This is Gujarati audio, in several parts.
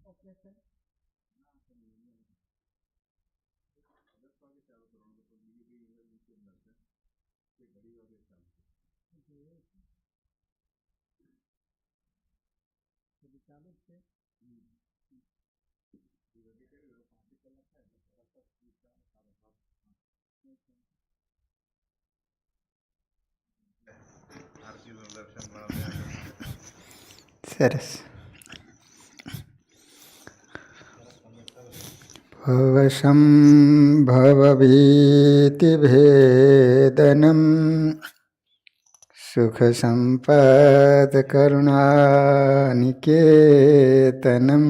ઓપરેશન ચાલુ જ છે. સરસ. ભવશંભવભીતિભેદનમ સુખસંપત્કરુણાનિકેતનમ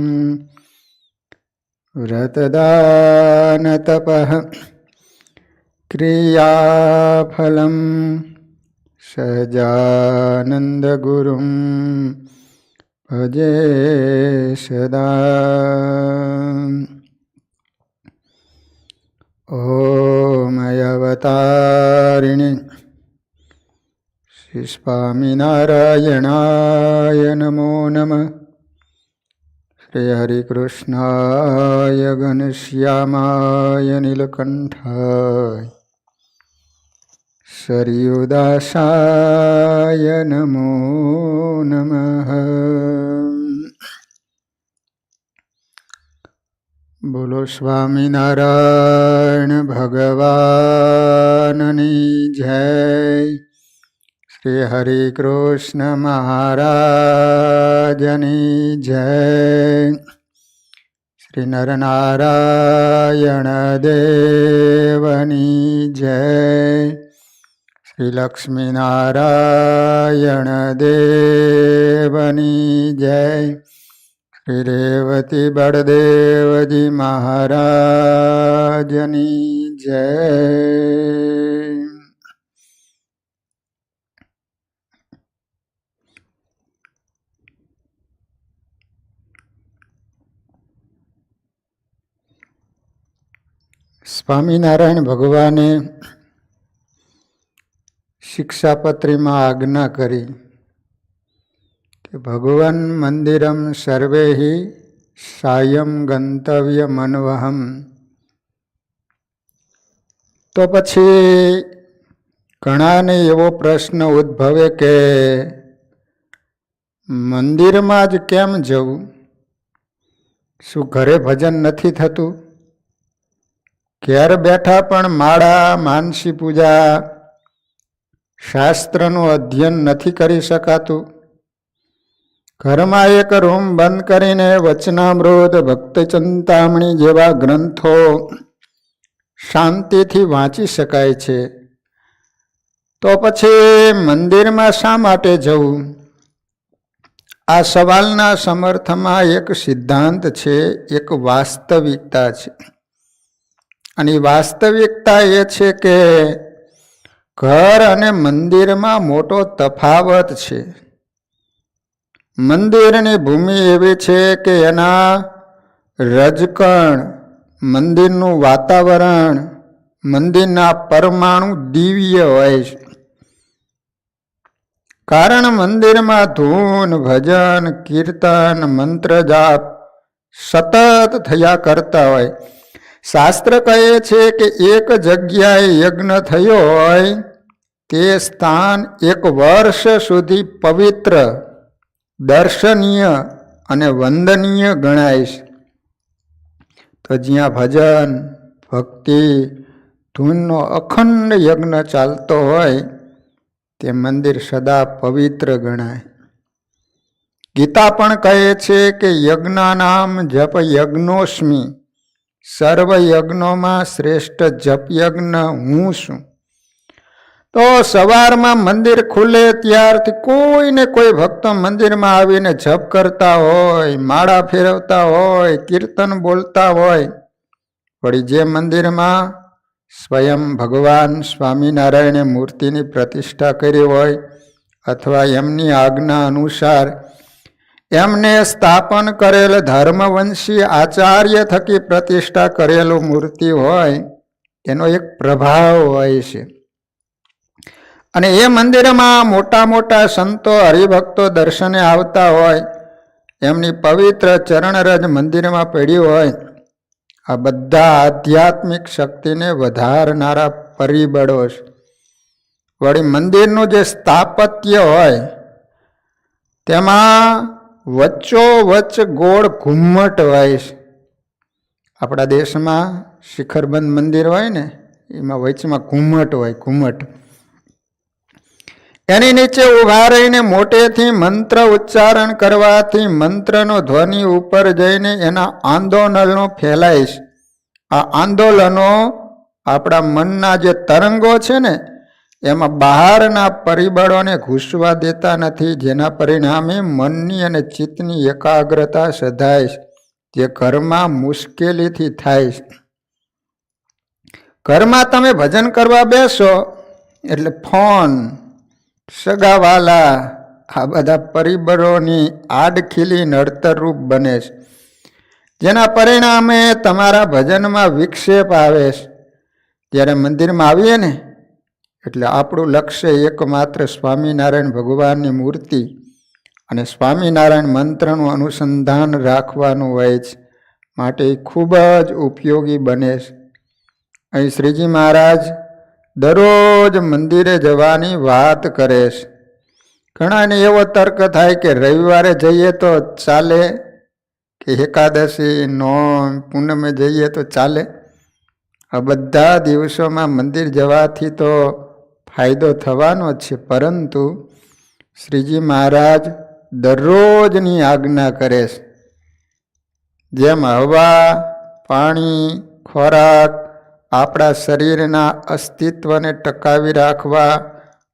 વ્રતદાનતપઃ ક્રિયાફલમ સહજાનંદગુરુમ ભજે સદા. ઓમ અવતારિણી શ્રી સ્વામિનારાયણાય નમો નમઃ. શ્રી હરિકૃષ્ણાય ઘનશ્યામાય નીલકંઠાય સરયુદાસાય નમો નમઃ. બોલો સ્વામિનારાયણ ભગવાનની જય. શ્રી હરિકૃષ્ણ મહારાજની જય. શ્રી નરનારાયણ દેવની જય. શ્રી લક્ષ્મીનારાયણ દેવની જય. શ્રી રેવતી બળદેવજી મહારાજની જય. સ્વામિનારાયણ ભગવાને શિક્ષાપત્રીમાં આજ્ઞા કરી કે ભગવાન મંદિરમ સર્વેહિ સાયં ગંતવ્ય મનવહમ. તો પછી ઘણાને એવો પ્રશ્ન ઉદ્ભવે કે મંદિરમાં જ કેમ જવું? શું ઘરે ભજન નથી થતું? ઘેર બેઠા પણ માળા, માનસી પૂજા, શાસ્ત્રનું અધ્યયન નથી કરી શકાતું? ઘરમાં એક રૂમ બંધ કરીને વચનામૃત, ભક્તિ ચિંતામણી જેવા ગ્રંથો શાંતિથી વાંચી શકાય છે. તો પછી મંદિરમાં શા માટે જવું? આ સવાલના સમર્થમાં એક સિદ્ધાંત છે, એક વાસ્તવિકતા છે. અને વાસ્તવિકતા એ છે કે ઘર અને મંદિરમાં મોટો તફાવત છે. મંદિરની ભૂમિ એવી છે કે એના રજકણ, મંદિરનું વાતાવરણ, મંદિરના પરમાણુ દિવ્ય હોય છે. કારણ મંદિરમાં ધૂન, ભજન, કીર્તન, મંત્ર જાપ સતત થયા કરતા હોય. શાસ્ત્ર કહે છે કે એક જગ્યાએ યજ્ઞ થયો હોય તે સ્થાન 1 વર્ષ સુધી પવિત્ર, દર્શનીય અને વંદનીય ગણાય છે. તો જ્યાં ભજન, ભક્તિ, ધૂનનો અખંડ યજ્ઞ ચાલતો હોય તે મંદિર સદા પવિત્ર ગણાય. ગીતા પણ કહે છે કે યજ્ઞાનામ જપ યજ્ઞોસ્મિ, સર્વ યજ્ઞોમાં શ્રેષ્ઠ જપ યજ્ઞ હું છું. તો સવારમાં મંદિર ખુલે ત્યારથી કોઈને કોઈ ભક્તો મંદિરમાં આવીને જપ કરતા હોય, માળા ફેરવતા હોય, કીર્તન બોલતા હોય. વળી જે મંદિરમાં સ્વયં ભગવાન સ્વામિનારાયણે મૂર્તિની પ્રતિષ્ઠા કરી હોય અથવા એમની આજ્ઞા અનુસાર એમને સ્થાપન કરેલ ધર્મવંશી આચાર્ય થકી પ્રતિષ્ઠા કરેલું મૂર્તિ હોય એનો એક પ્રભાવ હોય છે. અને એ મંદિરમાં મોટા મોટા સંતો હરિભક્તો દર્શને આવતા હોય, એમની પવિત્ર ચરણરજ મંદિરમાં પડી હોય, આ બધા આધ્યાત્મિક શક્તિને વધારનારા પરિબળો છે. વળી મંદિરનું જે સ્થાપત્ય હોય તેમાં વચ્ચોવચ્ચ ગોળ ઘુમ્મટ હોય છે. આપણા દેશમાં શિખરબંધ મંદિર હોય ને, એમાં વચમાં ઘુમ્મટ હોય, ઘુમ્મટ. એની નીચે ઊભા રહીને મોટેથી મંત્ર ઉચ્ચારણ કરવાથી મંત્રનો ધ્વનિ ઉપર જઈને એના આંદોલનો ફેલાય છે. આ આંદોલનો આપણા મનના જે તરંગો છે ને એમાં બહારના પરિબળોને ઘૂસવા દેતા નથી, જેના પરિણામે મનની અને ચિત્તની એકાગ્રતા સધાય છે, જે ઘરમાં મુશ્કેલીથી થાય છે. ઘરમાં તમે ભજન કરવા બેસો એટલે ફોન, સગાવાલા, આ બધા પરિબળોની આડખીલી નડતરરૂપ બને છે, જેના પરિણામે તમારા ભજનમાં વિક્ષેપ આવે છે. જ્યારે મંદિરમાં આવીએ ને એટલે આપણું લક્ષ્ય એકમાત્ર સ્વામિનારાયણ ભગવાનની મૂર્તિ અને સ્વામિનારાયણ મંત્રનું અનુસંધાન રાખવાનું હોય છે, માટે ખૂબ જ ઉપયોગી બને છે. અહીં શ્રીજી મહારાજ દરરોજ મંદિરે જવાની વાત કરે છે. ઘણાને એવો તર્ક થાય કે રવિવારે જઈએ તો ચાલે, કે એકાદશી નોમ પૂનમે જઈએ તો ચાલે. આ બધા દિવસોમાં મંદિર જવાથી તો ફાયદો થવાનો જ છે, પરંતુ શ્રીજી મહારાજ દરરોજની આજ્ઞા કરે છે. જેમ હવા, પાણી, ખોરાક આપણા શરીરના અસ્તિત્વને ટકાવી રાખવા,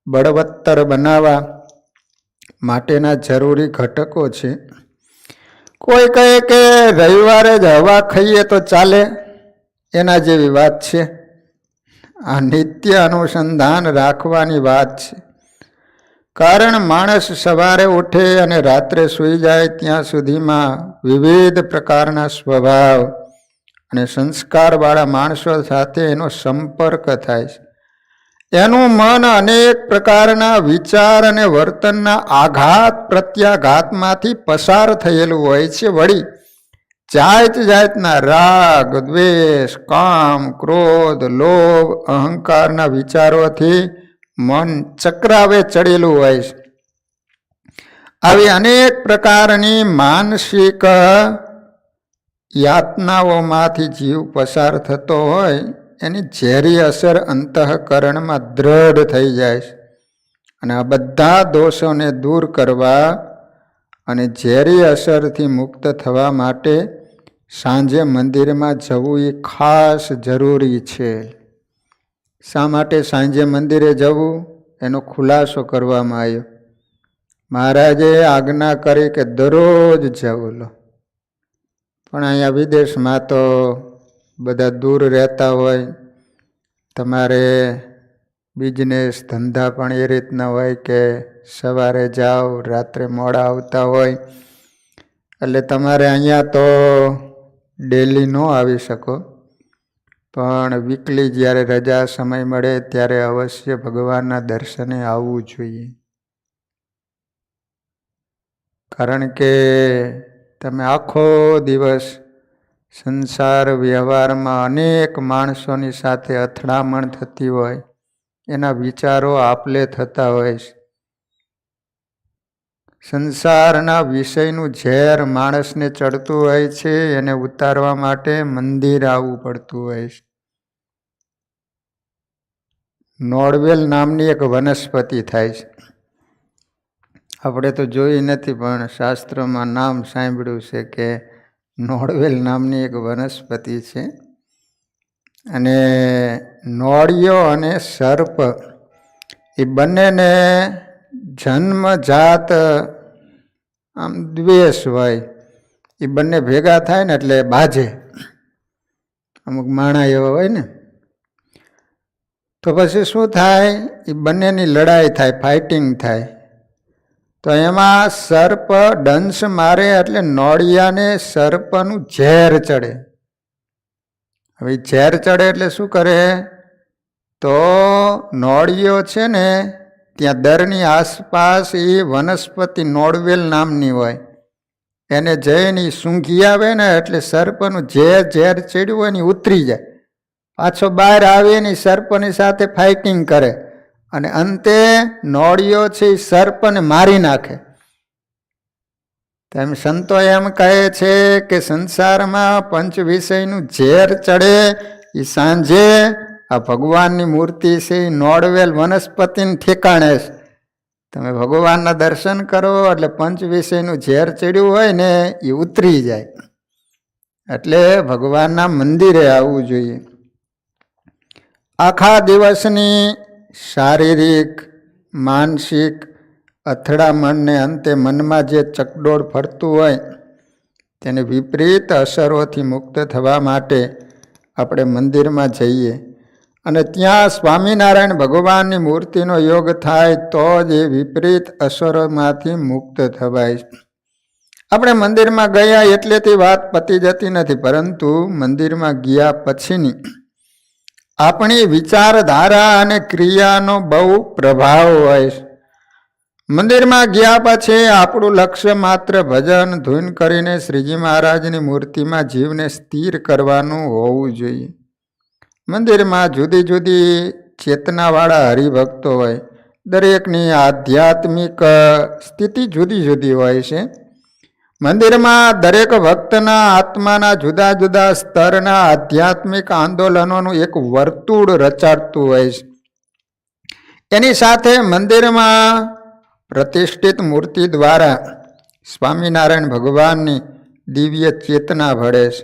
બળવત્તર બનાવવા માટેના જરૂરી ઘટકો છે. કોઈ કહે કે રવિવારે જ હવા ખાઈએ તો ચાલે, એના જેવી વાત છે. આ નિત્ય અનુસંધાન રાખવાની વાત છે. કારણ માણસ સવારે ઉઠે અને રાત્રે સૂઈ જાય ત્યાં સુધીમાં વિવિધ પ્રકારના સ્વભાવ અને સંસ્કારવાળા માણસો સાથે એનો સંપર્ક થાય છે. એનું મન અનેક પ્રકારના વિચાર અને વર્તનના આઘાત પ્રત્યાઘાતમાંથી પસાર થયેલું હોય છે. વળી જાત જાતના રાગ, દ્વેષ, કામ, ક્રોધ, લોભ, અહંકારના વિચારોથી મન ચક્રાવે ચડેલું હોય છે. આવી અનેક પ્રકારની માનસિક યાતનાઓમાંથી જીવ પસાર થતો હોય, એની ઝેરી અસર અંતઃકરણમાં દ્રઢ થઈ જાય છે. અને આ બધા દોષોને દૂર કરવા અને ઝેરી અસરથી મુક્ત થવા માટે સાંજે મંદિરમાં જવું એ ખાસ જરૂરી છે. શા માટે સાંજે મંદિરે જવું એનો ખુલાસો કરવામાં આવ્યો. મહારાજે આજ્ઞા કરી કે દરરોજ જવું લો. પણ અહીંયા વિદેશમાં તો બધા દૂર રહેતા હોય, તમારે બિઝનેસ ધંધા પણ એ રીતના હોય કે સવારે જાઓ રાત્રે મોડા આવતા હોય, એટલે તમારે અહીંયા તો ડેલી ન આવી શકો, પણ વીકલી જ્યારે રજા સમય મળે ત્યારે અવશ્ય ભગવાનના દર્શને આવવું જોઈએ. કારણ કે તમે આખો દિવસ સંસાર વ્યવહારમાં અનેક માણસોની સાથે અથડામણ થતી હોય, એના વિચારો આપલે થતા હોય છે. સંસારના વિષયનું ઝેર માણસને ચડતું હોય છે, એને ઉતારવા માટે મંદિર આવવું પડતું હોય છે. નોળવેલ નામની એક વનસ્પતિ થાય છે. આપણે તો જોઈ નથી, પણ શાસ્ત્રોમાં નામ સાંભળ્યું છે કે નોળવેલ નામની એક વનસ્પતિ છે. અને નોળિયો અને સર્પ એ બંનેને જન્મજાત આમ દ્વેષ હોય. એ બંને ભેગા થાય ને એટલે બાજે. અમુક માણા એવા હોય ને, તો પછી શું થાય, એ બંનેની લડાઈ થાય, ફાઇટિંગ થાય. તો એમાં સર્પ ડંસ મારે એટલે નોળિયાને સર્પનું ઝેર ચડે. હવે ઝેર ચડે એટલે શું કરે? તો નોળિયો છે ને ત્યાં દરની આસપાસ એ વનસ્પતિ નોળવેલ નામની હોય, એને જઈને સૂંઘી આવે ને એટલે સર્પનું ઝેર ચડ્યું હોય ને ઉતરી જાય, પાછો બહાર આવીને સર્પની સાથે ફાઇટિંગ કરે અને અંતે નોળિયો છે એ સર્પને મારી નાખે. તેમ સંતો એમ કહે છે કે સંસારમાં પંચ વિષયનું ઝેર ચડે એ સાંજે આ ભગવાનની મૂર્તિ છે એ નોળવેલ વનસ્પતિને ઠેકાણે છે. તમે ભગવાનના દર્શન કરો એટલે પંચ વિષયનું ઝેર ચડ્યું હોય ને એ ઉતરી જાય. એટલે ભગવાનના મંદિરે આવવું જોઈએ. આખા દિવસની શારીરિક માનસિક અથડામણને અંતે મનમાં જે ચકડોળ ફરતું હોય તેને વિપરીત અસરોથી મુક્ત થવા માટે આપણે મંદિરમાં જઈએ અને ત્યાં સ્વામિનારાયણ ભગવાનની મૂર્તિનો યોગ થાય તો જ એ વિપરીત અસરોમાંથી મુક્ત થવાય. આપણે મંદિરમાં ગયા એટલેથી વાત પતી જતી નથી, પરંતુ મંદિરમાં ગયા પછીની આપણી વિચારધારા અને ક્રિયાનો બહુ પ્રભાવ હોય. મંદિરમાં ગયા પછી આપણું લક્ષ્ય માત્ર ભજન ધૂન કરીને શ્રીજી મહારાજની મૂર્તિમાં જીવને સ્થિર કરવાનું હોવું જોઈએ. મંદિરમાં જુદી જુદી ચેતનાવાળા હરિભક્તો હોય, દરેકની આધ્યાત્મિક સ્થિતિ જુદી જુદી હોય છે. મંદિરમાં દરેક ભક્તના આત્માના જુદા જુદા સ્તરના આધ્યાત્મિક આંદોલનોનું એક વર્તુળ રચાડતું હોય છે. એની સાથે મંદિરમાં પ્રતિષ્ઠિત મૂર્તિ દ્વારા સ્વામિનારાયણ ભગવાનની દિવ્ય ચેતના ભળે છે.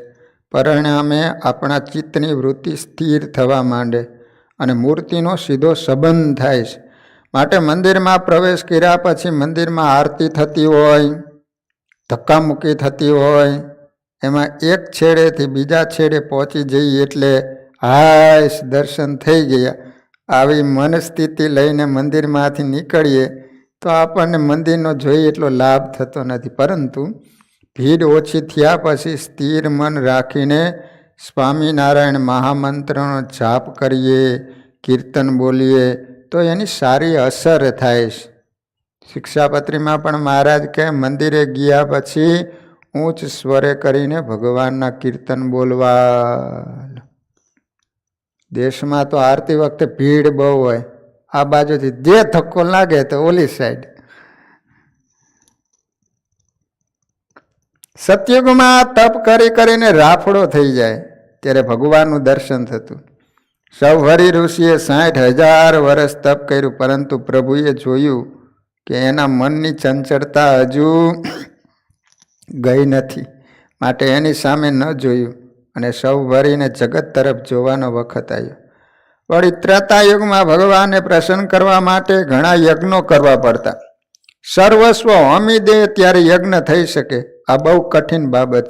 પરિણામે આપણા ચિત્તની વૃત્તિ સ્થિર થવા માંડે અને મૂર્તિનો સીધો સંબંધ થાય છે. માટે મંદિરમાં પ્રવેશ કર્યા પછી મંદિરમાં આરતી થતી હોય, ધક્કામુક્કી થતી હોય, એમાં એક છેડેથી બીજા છેડે પહોંચી જઈએ એટલે હાશ દર્શન થઈ ગયા, આવી મનસ્થિતિ લઈને મંદિરમાંથી નીકળીએ તો આપણને મંદિરનો જોઈએ એટલો લાભ થતો નથી. પરંતુ ભીડ ઓછી થયા પછી સ્થિર મન રાખીને સ્વામિનારાયણ મહામંત્રનો જાપ કરીએ, કીર્તન બોલીએ તો એની સારી અસર થાય છે. શિક્ષાપત્રીમાં પણ મહારાજ કહે મંદિરે ગયા પછી ઊંચ સ્વરે કરીને ભગવાનના કીર્તન બોલવા. દેશમાં તો આરતી વખતે ભીડ બહુ હોય, આ બાજુથી જે ધક્કો લાગે તો ઓલી સાઈડ. સતયુગમાં તપ કરી કરીને રાફડો થઈ જાય ત્યારે ભગવાનનું દર્શન થતું. સૌહરી ઋષિએ 60,000 વર્ષ તપ કર્યું, પરંતુ પ્રભુએ જોયું કે એના મનની ચંચળતા હજુ ગઈ નથી, માટે એની સામે ન જોયું અને સૌભરીને જગત તરફ જોવાનો વખત આવ્યો. વળી ત્રેતાયુગમાં ભગવાનને પ્રસન્ન કરવા માટે ઘણા યજ્ઞો કરવા પડતા. સર્વસ્વ હોમી દે ત્યારે યજ્ઞ થઈ શકે, આ બહુ કઠિન બાબત.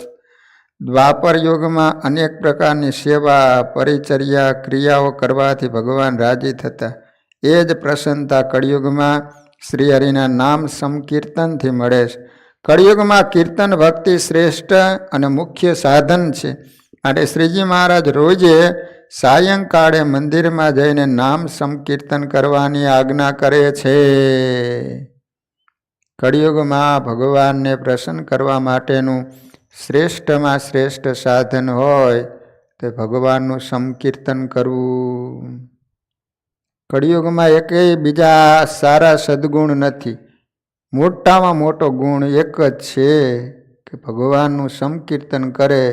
દ્વાપર યુગમાં અનેક પ્રકારની સેવા પરિચર્યા ક્રિયાઓ કરવાથી ભગવાન રાજી થતા. એ જ પ્રસન્નતા કળિયુગમાં શ્રી હરિના નામ સંકીર્તનથી મળે છે. કળિયુગમાં કીર્તન ભક્તિ શ્રેષ્ઠ અને મુખ્ય સાધન છે, માટે શ્રીજી મહારાજ રોજે સાયંકાળે મંદિરમાં જઈને નામ સંકીર્તન કરવાની આજ્ઞા કરે છે. કળિયુગમાં ભગવાનને પ્રસન્ન કરવા માટેનું શ્રેષ્ઠમાં શ્રેષ્ઠ સાધન હોય તે ભગવાનનું સંકીર્તન કરવું. કળિયુગમાં એકેય બીજા સારા સદગુણ નથી. મોટામાં મોટો ગુણ એક જ છે કે ભગવાનનું સંકીર્તન કરે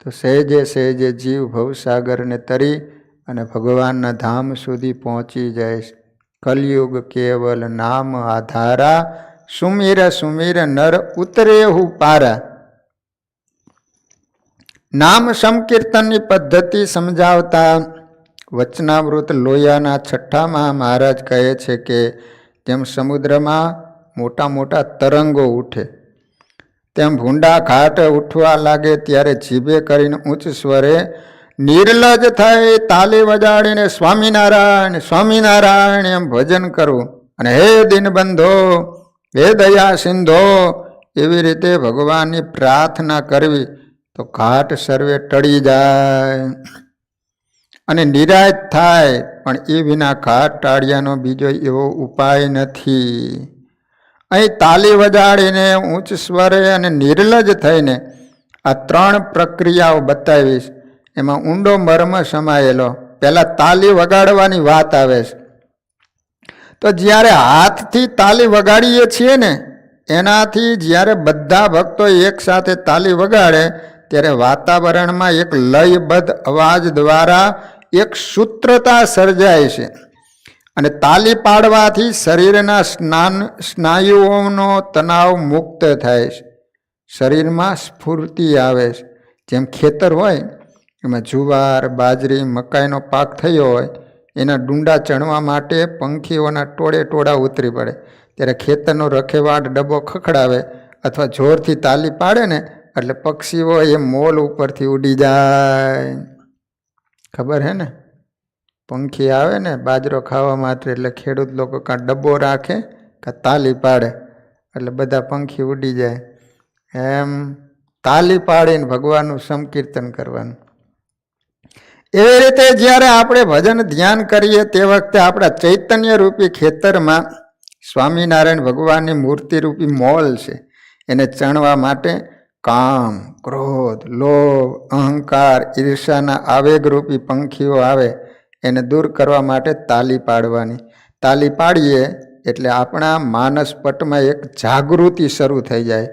તો સહેજે સહેજે જીવ ભવસાગરને તરી અને ભગવાનના ધામ સુધી પહોંચી જાય. કલયુગ કેવલ નામ આધારા, સુમીર સુમીર નર ઉતરેહુ પારા. નામ સંકીર્તનની પદ્ધતિ સમજાવતા વચનામૃત લોયાના 6મા મહારાજ કહે છે કે જેમ સમુદ્રમાં મોટા મોટા તરંગો ઉઠે તેમ ભૂંડા ઘાટ ઉઠવા લાગે ત્યારે જીભે કરીને ઉચ્ચ સ્વરે નિર્લજ થઈ તાલી વજાડીને સ્વામિનારાયણ સ્વામિનારાયણ એમ ભજન કરવું. અને હે દિનબંધો, હે દયા સિંધો, એવી રીતે ભગવાનની પ્રાર્થના કરવી તો ઘાટ સર્વે ટળી જાય અને નિરાશ થાય. પણ એ વિના ઘાટ ટાળ્યાનો બીજો એવો ઉપાય નથી. અહીં તાલી વગાડીને ઉચ્ચ સ્વરે અને નિર્લજ થઈને આ 3 પ્રક્રિયાઓ બતાવીશ. એમાં ઊંડો મર્મ સમાયેલો. પહેલાં તાલી વગાડવાની વાત આવે છે. તો જ્યારે હાથથી તાલી વગાડીએ છીએ ને, એનાથી જ્યારે બધા ભક્તો એકસાથે તાલી વગાડે ત્યારે વાતાવરણમાં એક લયબદ્ધ અવાજ દ્વારા એક સૂત્રતા સર્જાય છે. અને તાલી પાડવાથી શરીરના સ્નાયુઓનો તણાવ મુક્ત થાય છે. શરીરમાં સ્ફૂર્તિ આવે છે. જેમ ખેતર હોય એમાં જુવાર, બાજરી, મકાઈનો પાક થયો હોય, એના ડુંડા ચણવા માટે પંખીઓના ટોળે ઉતરી પડે. ત્યારે ખેતરનો રખેવાટ ડબ્બો ખખડાવે અથવા જોરથી તાલી પાડે ને એટલે પક્ષીઓ એ મોલ ઉપરથી ઉડી જાય. ખબર હે ને? પંખી આવે ને બાજરો ખાવા માટે એટલે ખેડૂત લોકો કાં ડબ્બો રાખે કાં તાલી પાડે એટલે બધા પંખી ઉડી જાય. એમ તાલી પાડીને ભગવાનનું સંકીર્તન કરવાનું. એવી રીતે જ્યારે આપણે ભજન ધ્યાન કરીએ તે વખતે આપણા ચૈતન્ય રૂપી ખેતરમાં સ્વામિનારાયણ ભગવાનની મૂર્તિ રૂપી મોલ છે. એને ચણવા માટે કામ, ક્રોધ, લોભ, અહંકાર, ઈર્ષાના આવેગરૂપી પંખીઓ આવે. એને દૂર કરવા માટે તાલી પાડવાની. તાલી પાડીએ એટલે આપણા માનસ પટમાં એક જાગૃતિ શરૂ થઈ જાય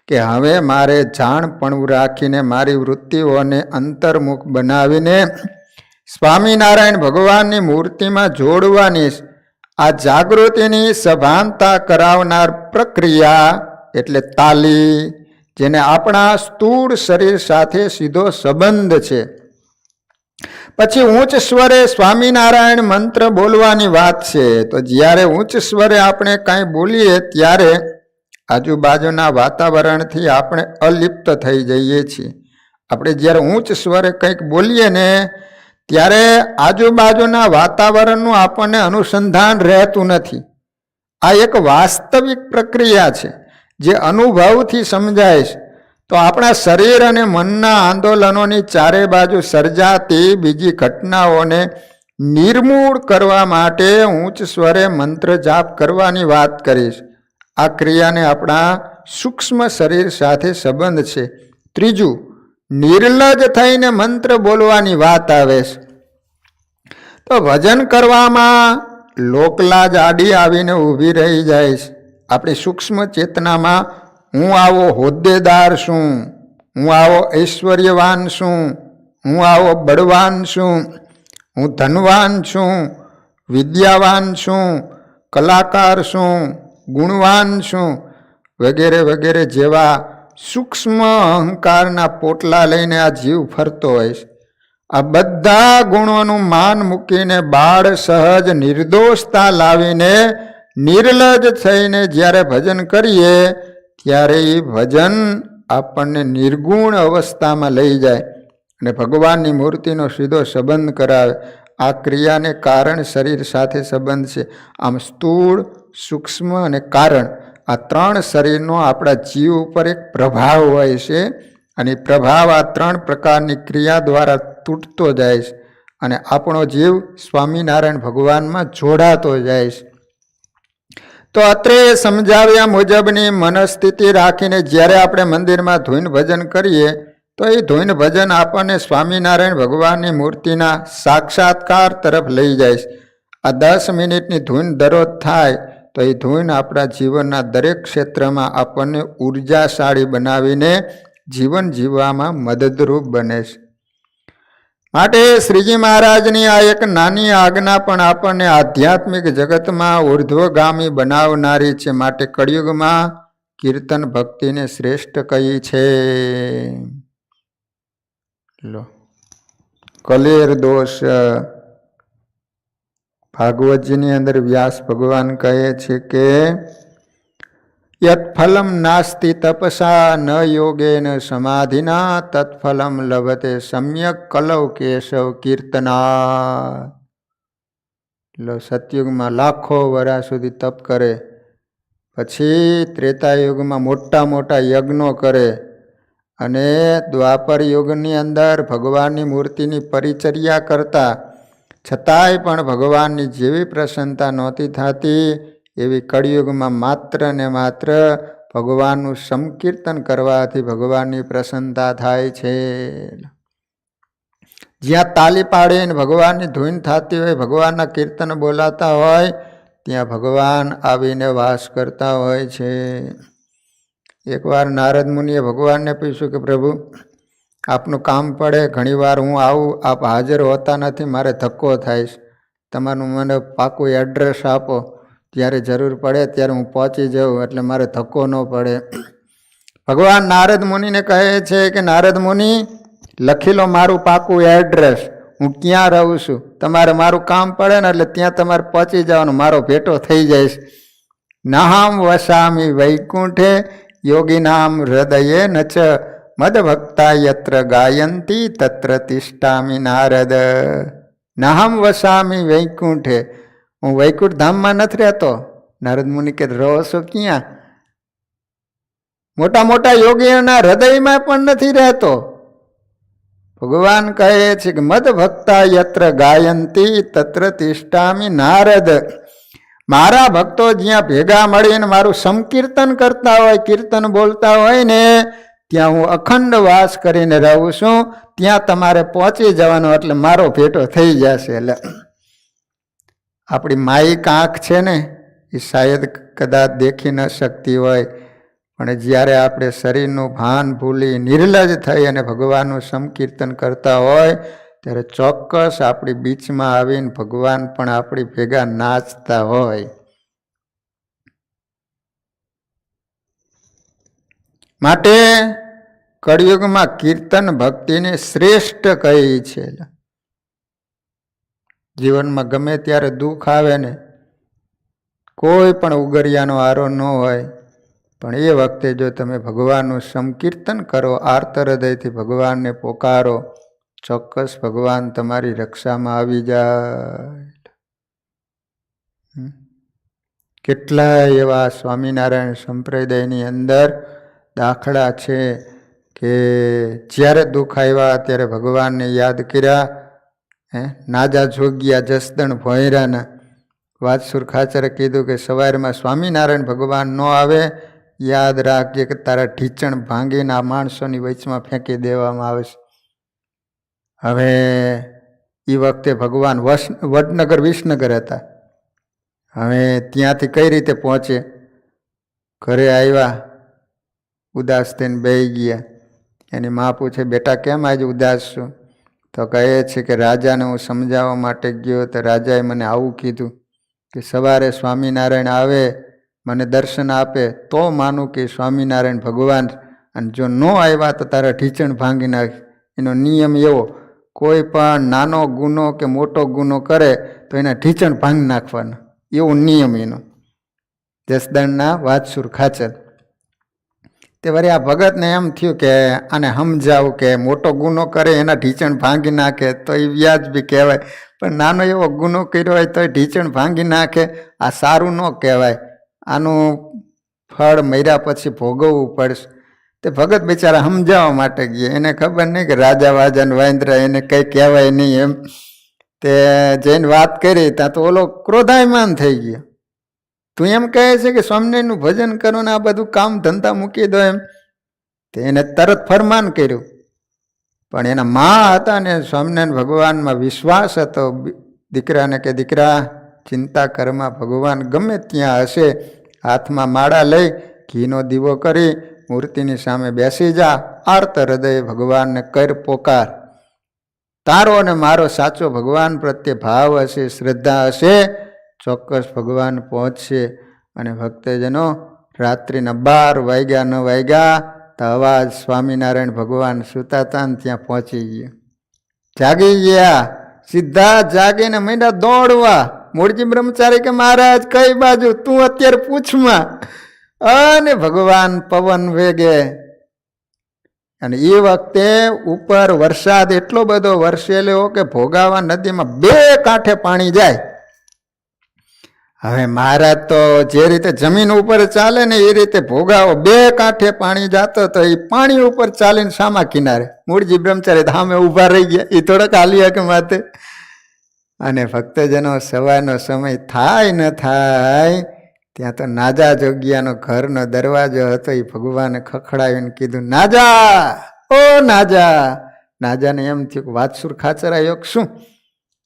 કે હવે મારે જાણપણું રાખીને મારી વૃત્તિઓને અંતર્મુખ બનાવીને સ્વામિનારાયણ ભગવાનની મૂર્તિમાં જોડવાની. આ જાગૃતિની સભાનતા કરાવનાર પ્રક્રિયા એટલે તાલી, જેને આપણા સ્થૂળ શરીર સાથે સીધો સંબંધ છે. પછી ઉચ્ચ સ્વરે સ્વામિનારાયણ મંત્ર બોલવાની વાત છે. તો જ્યારે ઉચ્ચ સ્વરે આપણે કાંઈ બોલીએ ત્યારે આજુબાજુના વાતાવરણથી આપણે અલિપ્ત થઈ જઈએ છીએ. આપણે જ્યારે ઉચ્ચ સ્વરે કંઈક બોલીએ ને ત્યારે આજુબાજુના વાતાવરણનું આપણને અનુસંધાન રહેતું નથી. આ એક વાસ્તવિક પ્રક્રિયા છે જે અનુભવથી સમજાય છે. તો આપણા શરીર અને મનના આંદોલનોની ચારે બાજુ સર્જાતી બીજી ઘટનાઓને નિર્મૂળ કરવા માટે ઉચ્ચ સ્વરે મંત્ર જાપ કરવાની વાત કરીશ. આ ક્રિયાને આપણા સૂક્ષ્મ શરીર સાથે સંબંધ છે. ત્રીજું, નિર્લજ થઈને મંત્ર બોલવાની વાત આવે છે. તો ભજન કરવામાં લોકલાજ આડી આવીને ઊભી રહી જાય છે. આપણી સૂક્ષ્મ ચેતનામાં હું આવો હોદ્દેદાર છું, હું આવો ઐશ્વર્યવાન છું, હું આવો બળવાન છું, હું ધનવાન છું, વિદ્યાવાન છું, કલાકાર છું, ગુણવાન છું, વગેરે વગેરે જેવા સૂક્ષ્મ અહંકારના પોટલા લઈને આ જીવ ફરતો હોય છે. આ બધા ગુણોનું માન મૂકીને બાળ સહજ નિર્દોષતા લાવીને નિર્લજ થઈને જ્યારે ભજન કરીએ ત્યારે એ ભજન આપણને નિર્ગુણ અવસ્થામાં લઈ જાય અને ભગવાનની મૂર્તિનો સીધો સંબંધ કરાવે. આ ક્રિયાને કારણ શરીર સાથે સંબંધ છે. આમ સ્થૂળ, સૂક્ષ્મ અને કારણ આ 3 શરીરનો આપણા જીવ ઉપર એક પ્રભાવ હોય છે અને પ્રભાવ આ 3 પ્રકારની ક્રિયા દ્વારા તૂટતો જાય છે અને આપણો જીવ સ્વામિનારાયણ ભગવાનમાં જોડાતો જાય છે. તો અત્રે સમજાવ્યા મુજબની મનસ્થિતિ રાખીને જ્યારે આપણે મંદિરમાં ધૂન ભજન કરીએ તો એ ધૂન ભજન આપણને સ્વામિનારાયણ ભગવાનની મૂર્તિના સાક્ષાત્કાર તરફ લઈ જાય છે. આ 10 મિનિટની ધૂન દરરોજ થાય તો એ ધૂન આપણા જીવનના દરેક ક્ષેત્રમાં આપણને ઉર્જાશાળી બનાવીને જીવન જીવવામાં મદદરૂપ બને છે. માટે શ્રીજી મહારાજની આ એક નાની આજ્ઞા પણ આપણને આધ્યાત્મિક જગતમાં ઉર્ધ્વગામી બનાવનારી છે. માટે કળિયુગમાં કીર્તન ભક્તિને શ્રેષ્ઠ કહી છે. લો કલેર દોષ ભાગવતજીની અંદર વ્યાસ ભગવાન કહે છે કે યત્ફલમ નાસ્તિ તપસા ન યોગેન સમાધિના તત્ફલમ લભતે સમ્યક કલૌ કેશવ કીર્તના. સતયુગમાં લાખો વર્ષ સુધી તપ કરે પછી ત્રેતાયુગમાં મોટા મોટા યજ્ઞો કરે અને દ્વાપર યુગની અંદર ભગવાનની મૂર્તિની પરિચર્યા કરતા, છતાંય પણ ભગવાનની જેવી પ્રસન્નતા નહોતી થતી એવી કળિયુગમાં માત્ર ને માત્ર ભગવાનનું સંકીર્તન કરવાથી ભગવાનની પ્રસન્નતા થાય છે. જ્યાં તાલી પાડીને ભગવાનની ધૂન થતી હોય, ભગવાનના કીર્તન બોલાતા હોય, ત્યાં ભગવાન આવીને વાસ કરતા હોય છે. એકવાર નારદ મુનિએ ભગવાનને પૂછ્યું કે પ્રભુ, આપનું કામ પડે, ઘણીવાર હું આવું, આપ હાજર હોતા નથી, મારે ધક્કો થાય છે, તમારું મને પાકું એડ્રેસ આપો, જ્યારે જરૂર પડે ત્યારે હું પહોંચી જાઉં, એટલે મારે ધક્કો ન પડે. ભગવાન નારદ મુનિને કહે છે કે નારદ મુનિ, લખી લો મારું પાકું એડ્રેસ, હું ક્યાં રહું છું, તમારે મારું કામ પડે ને એટલે ત્યાં તમારે પહોંચી જવાનું, મારો ભેટો થઈ જાય છે. નાહમ વસામી વૈકુંઠે યોગીનામ હૃદયે નચ મદ ભક્તા યત્ર ગાયંતી તત્ર તિષ્ઠામી નારદ. નાહમ વસામી વૈકુંઠે, હું વૈકુંઠ ધામમાં નથી રહેતો. નારદ મુનિ કે રહો છો ક્યાં? મોટા મોટા યોગીઓના હૃદયમાં પણ નથી રહેતો. ભગવાન કહે છે કે મદ ભક્તા યત્ર ગાયંતી તત્ર તિષ્ઠામી નારદ. મારા ભક્તો જ્યાં ભેગા મળીને મારું સંકીર્તન કરતા હોય, કીર્તન બોલતા હોય ને, ત્યાં હું અખંડ વાસ કરીને રહું છું, ત્યાં તમારે પહોંચી જવાનું, એટલે મારો ભેટો થઈ જશે. એટલે આપણી માયિક આંખ છે ને, એ શાયદ કદાચ દેખી ન શકતી હોય, પણ જ્યારે આપણે શરીરનું ભાન ભૂલી નિર્લજ થઈ અને ભગવાનનું સંકીર્તન કરતા હોય, ત્યારે ચોક્કસ આપણી બીચમાં આવીને ભગવાન પણ આપણી ભેગા નાચતા હોય. માટે કળિયુગમાં કીર્તન ભક્તિને શ્રેષ્ઠ કહી છે. જીવનમાં ગમે ત્યારે દુઃખ આવે ને, કોઈ પણ ઉગરિયાનો આરો ન હોય, પણ એ વખતે જો તમે ભગવાનનું સંકીર્તન કરો, આર્ત હૃદયથી ભગવાનને પોકારો, ચોક્કસ ભગવાન તમારી રક્ષામાં આવી જાય. કેટલાય એવા સ્વામિનારાયણ સંપ્રદાયની અંદર દાખલા છે કે જ્યારે દુઃખ આવ્યા ત્યારે ભગવાનને યાદ કર્યા. નાજા જોગ્યા જસદણ ભોયરાના વાતસુર ખાચરે કીધું કે સવારમાં સ્વામિનારાયણ ભગવાન ન આવે, યાદ રાખજે કે તારા ઢીચણ ભાંગીને આ માણસોની વચમાં ફેંકી દેવામાં આવે છે. હવે એ વખતે ભગવાન વડનગર વિસનગર હતા. હવે ત્યાંથી કઈ રીતે પહોંચે? ઘરે આવ્યા, ઉદાસ થઈને બેસી ગયા. એની મા પૂછે, બેટા કેમ આજે ઉદાસ છું? તો કહે છે કે રાજાને હું સમજાવવા માટે ગયો, તો રાજાએ મને આવું કીધું કે સવારે સ્વામિનારાયણ આવે, મને દર્શન આપે તો માનું કે સ્વામિનારાયણ ભગવાન, અને જો ન આવ્યા તો તારા ઢીચણ ભાંગી નાખ. એનો નિયમ એવો, કોઈ પણ નાનો ગુનો કે મોટો ગુનો કરે તો એના ઢીચણ ભાંગી નાખવાના, એવો નિયમ એનો. જસદણના વાતસુર ખાચર. તે વળી આ ભગતને એમ થયું કે આને સમજાવું કે મોટો ગુનો કરે એના ઢીચણ ભાંગી નાખે તો એ વ્યાજબી કહેવાય, પણ નાનો એવો ગુનો કર્યો હોય તો ઢીચણ ભાંગી નાખે, આ સારું ન કહેવાય, આનું ફળ મર્યા પછી ભોગવવું પડશે. તે ભગત બિચારા સમજાવવા માટે ગયા. એને ખબર નહીં કે રાજા વાજાને વાંદરા એને કંઈ કહેવાય નહીં એમ. તે જઈને વાત કરી ત્યાં તો ઓલો ક્રોધાયમાન થઈ ગયો. તું એમ કહે છે કે સ્વામિનારાયણનું ભજન કરો ને આ બધું કામ ધંધા મૂકી દો એમ. તે એને તરત ફરમાન કર્યું. પણ એના મા હતા ને સ્વામિનારાયણ ભગવાનમાં વિશ્વાસ હતો. દીકરાને કે દીકરા ચિંતા કરમાં, ભગવાન ગમે ત્યાં હશે, હાથમાં માળા લઈ ઘીનો દીવો કરી મૂર્તિની સામે બેસી જા, આર્ત હૃદય ભગવાનને કર પોકાર. તારો અને મારો સાચો ભગવાન પ્રત્યે ભાવ હશે, શ્રદ્ધા હશે, ચોક્કસ ભગવાન પહોંચશે. અને ભક્તજનો રાત્રિના 12 વાગ્યા ન વાગ્યા તો અવાજ સ્વામિનારાયણ ભગવાન સૂતા હતા ને ત્યાં પહોંચી ગયા. જાગી ગયા, સીધા જાગીને માંડ્યા દોડવા. મૂળજી બ્રહ્મચારી કે મહારાજ કઈ બાજુ? તું અત્યારે પૂછમાં. અને ભગવાન પવન વેગે. અને એ વખતે ઉપર વરસાદ એટલો બધો વરસેલો કે ભોગાવા નદીમાં 2 કાંઠે પાણી જાય. હવે મહારાજ તો જે રીતે જમીન ઉપર ચાલે ને એ રીતે ભોગાવો, બે કાંઠે પાણી જાતો તો એ પાણી ઉપર ચાલીને સામા કિનારે મૂળજી બ્રહ્મચારી ધામે ઊભા રહી ગયા. એ થોડાક હાલ્યા કે માથે. અને ભક્તજનો સવારનો સમય થાય ન થાય ત્યાં તો નાજા જોગિયાનો ઘરનો દરવાજો હતો. એ ભગવાને ખખડાવીને કીધું, નાજા, ઓ નાજા. નાજાને એમ થયું કે વાતસુર ખાચર આવ્યો શું?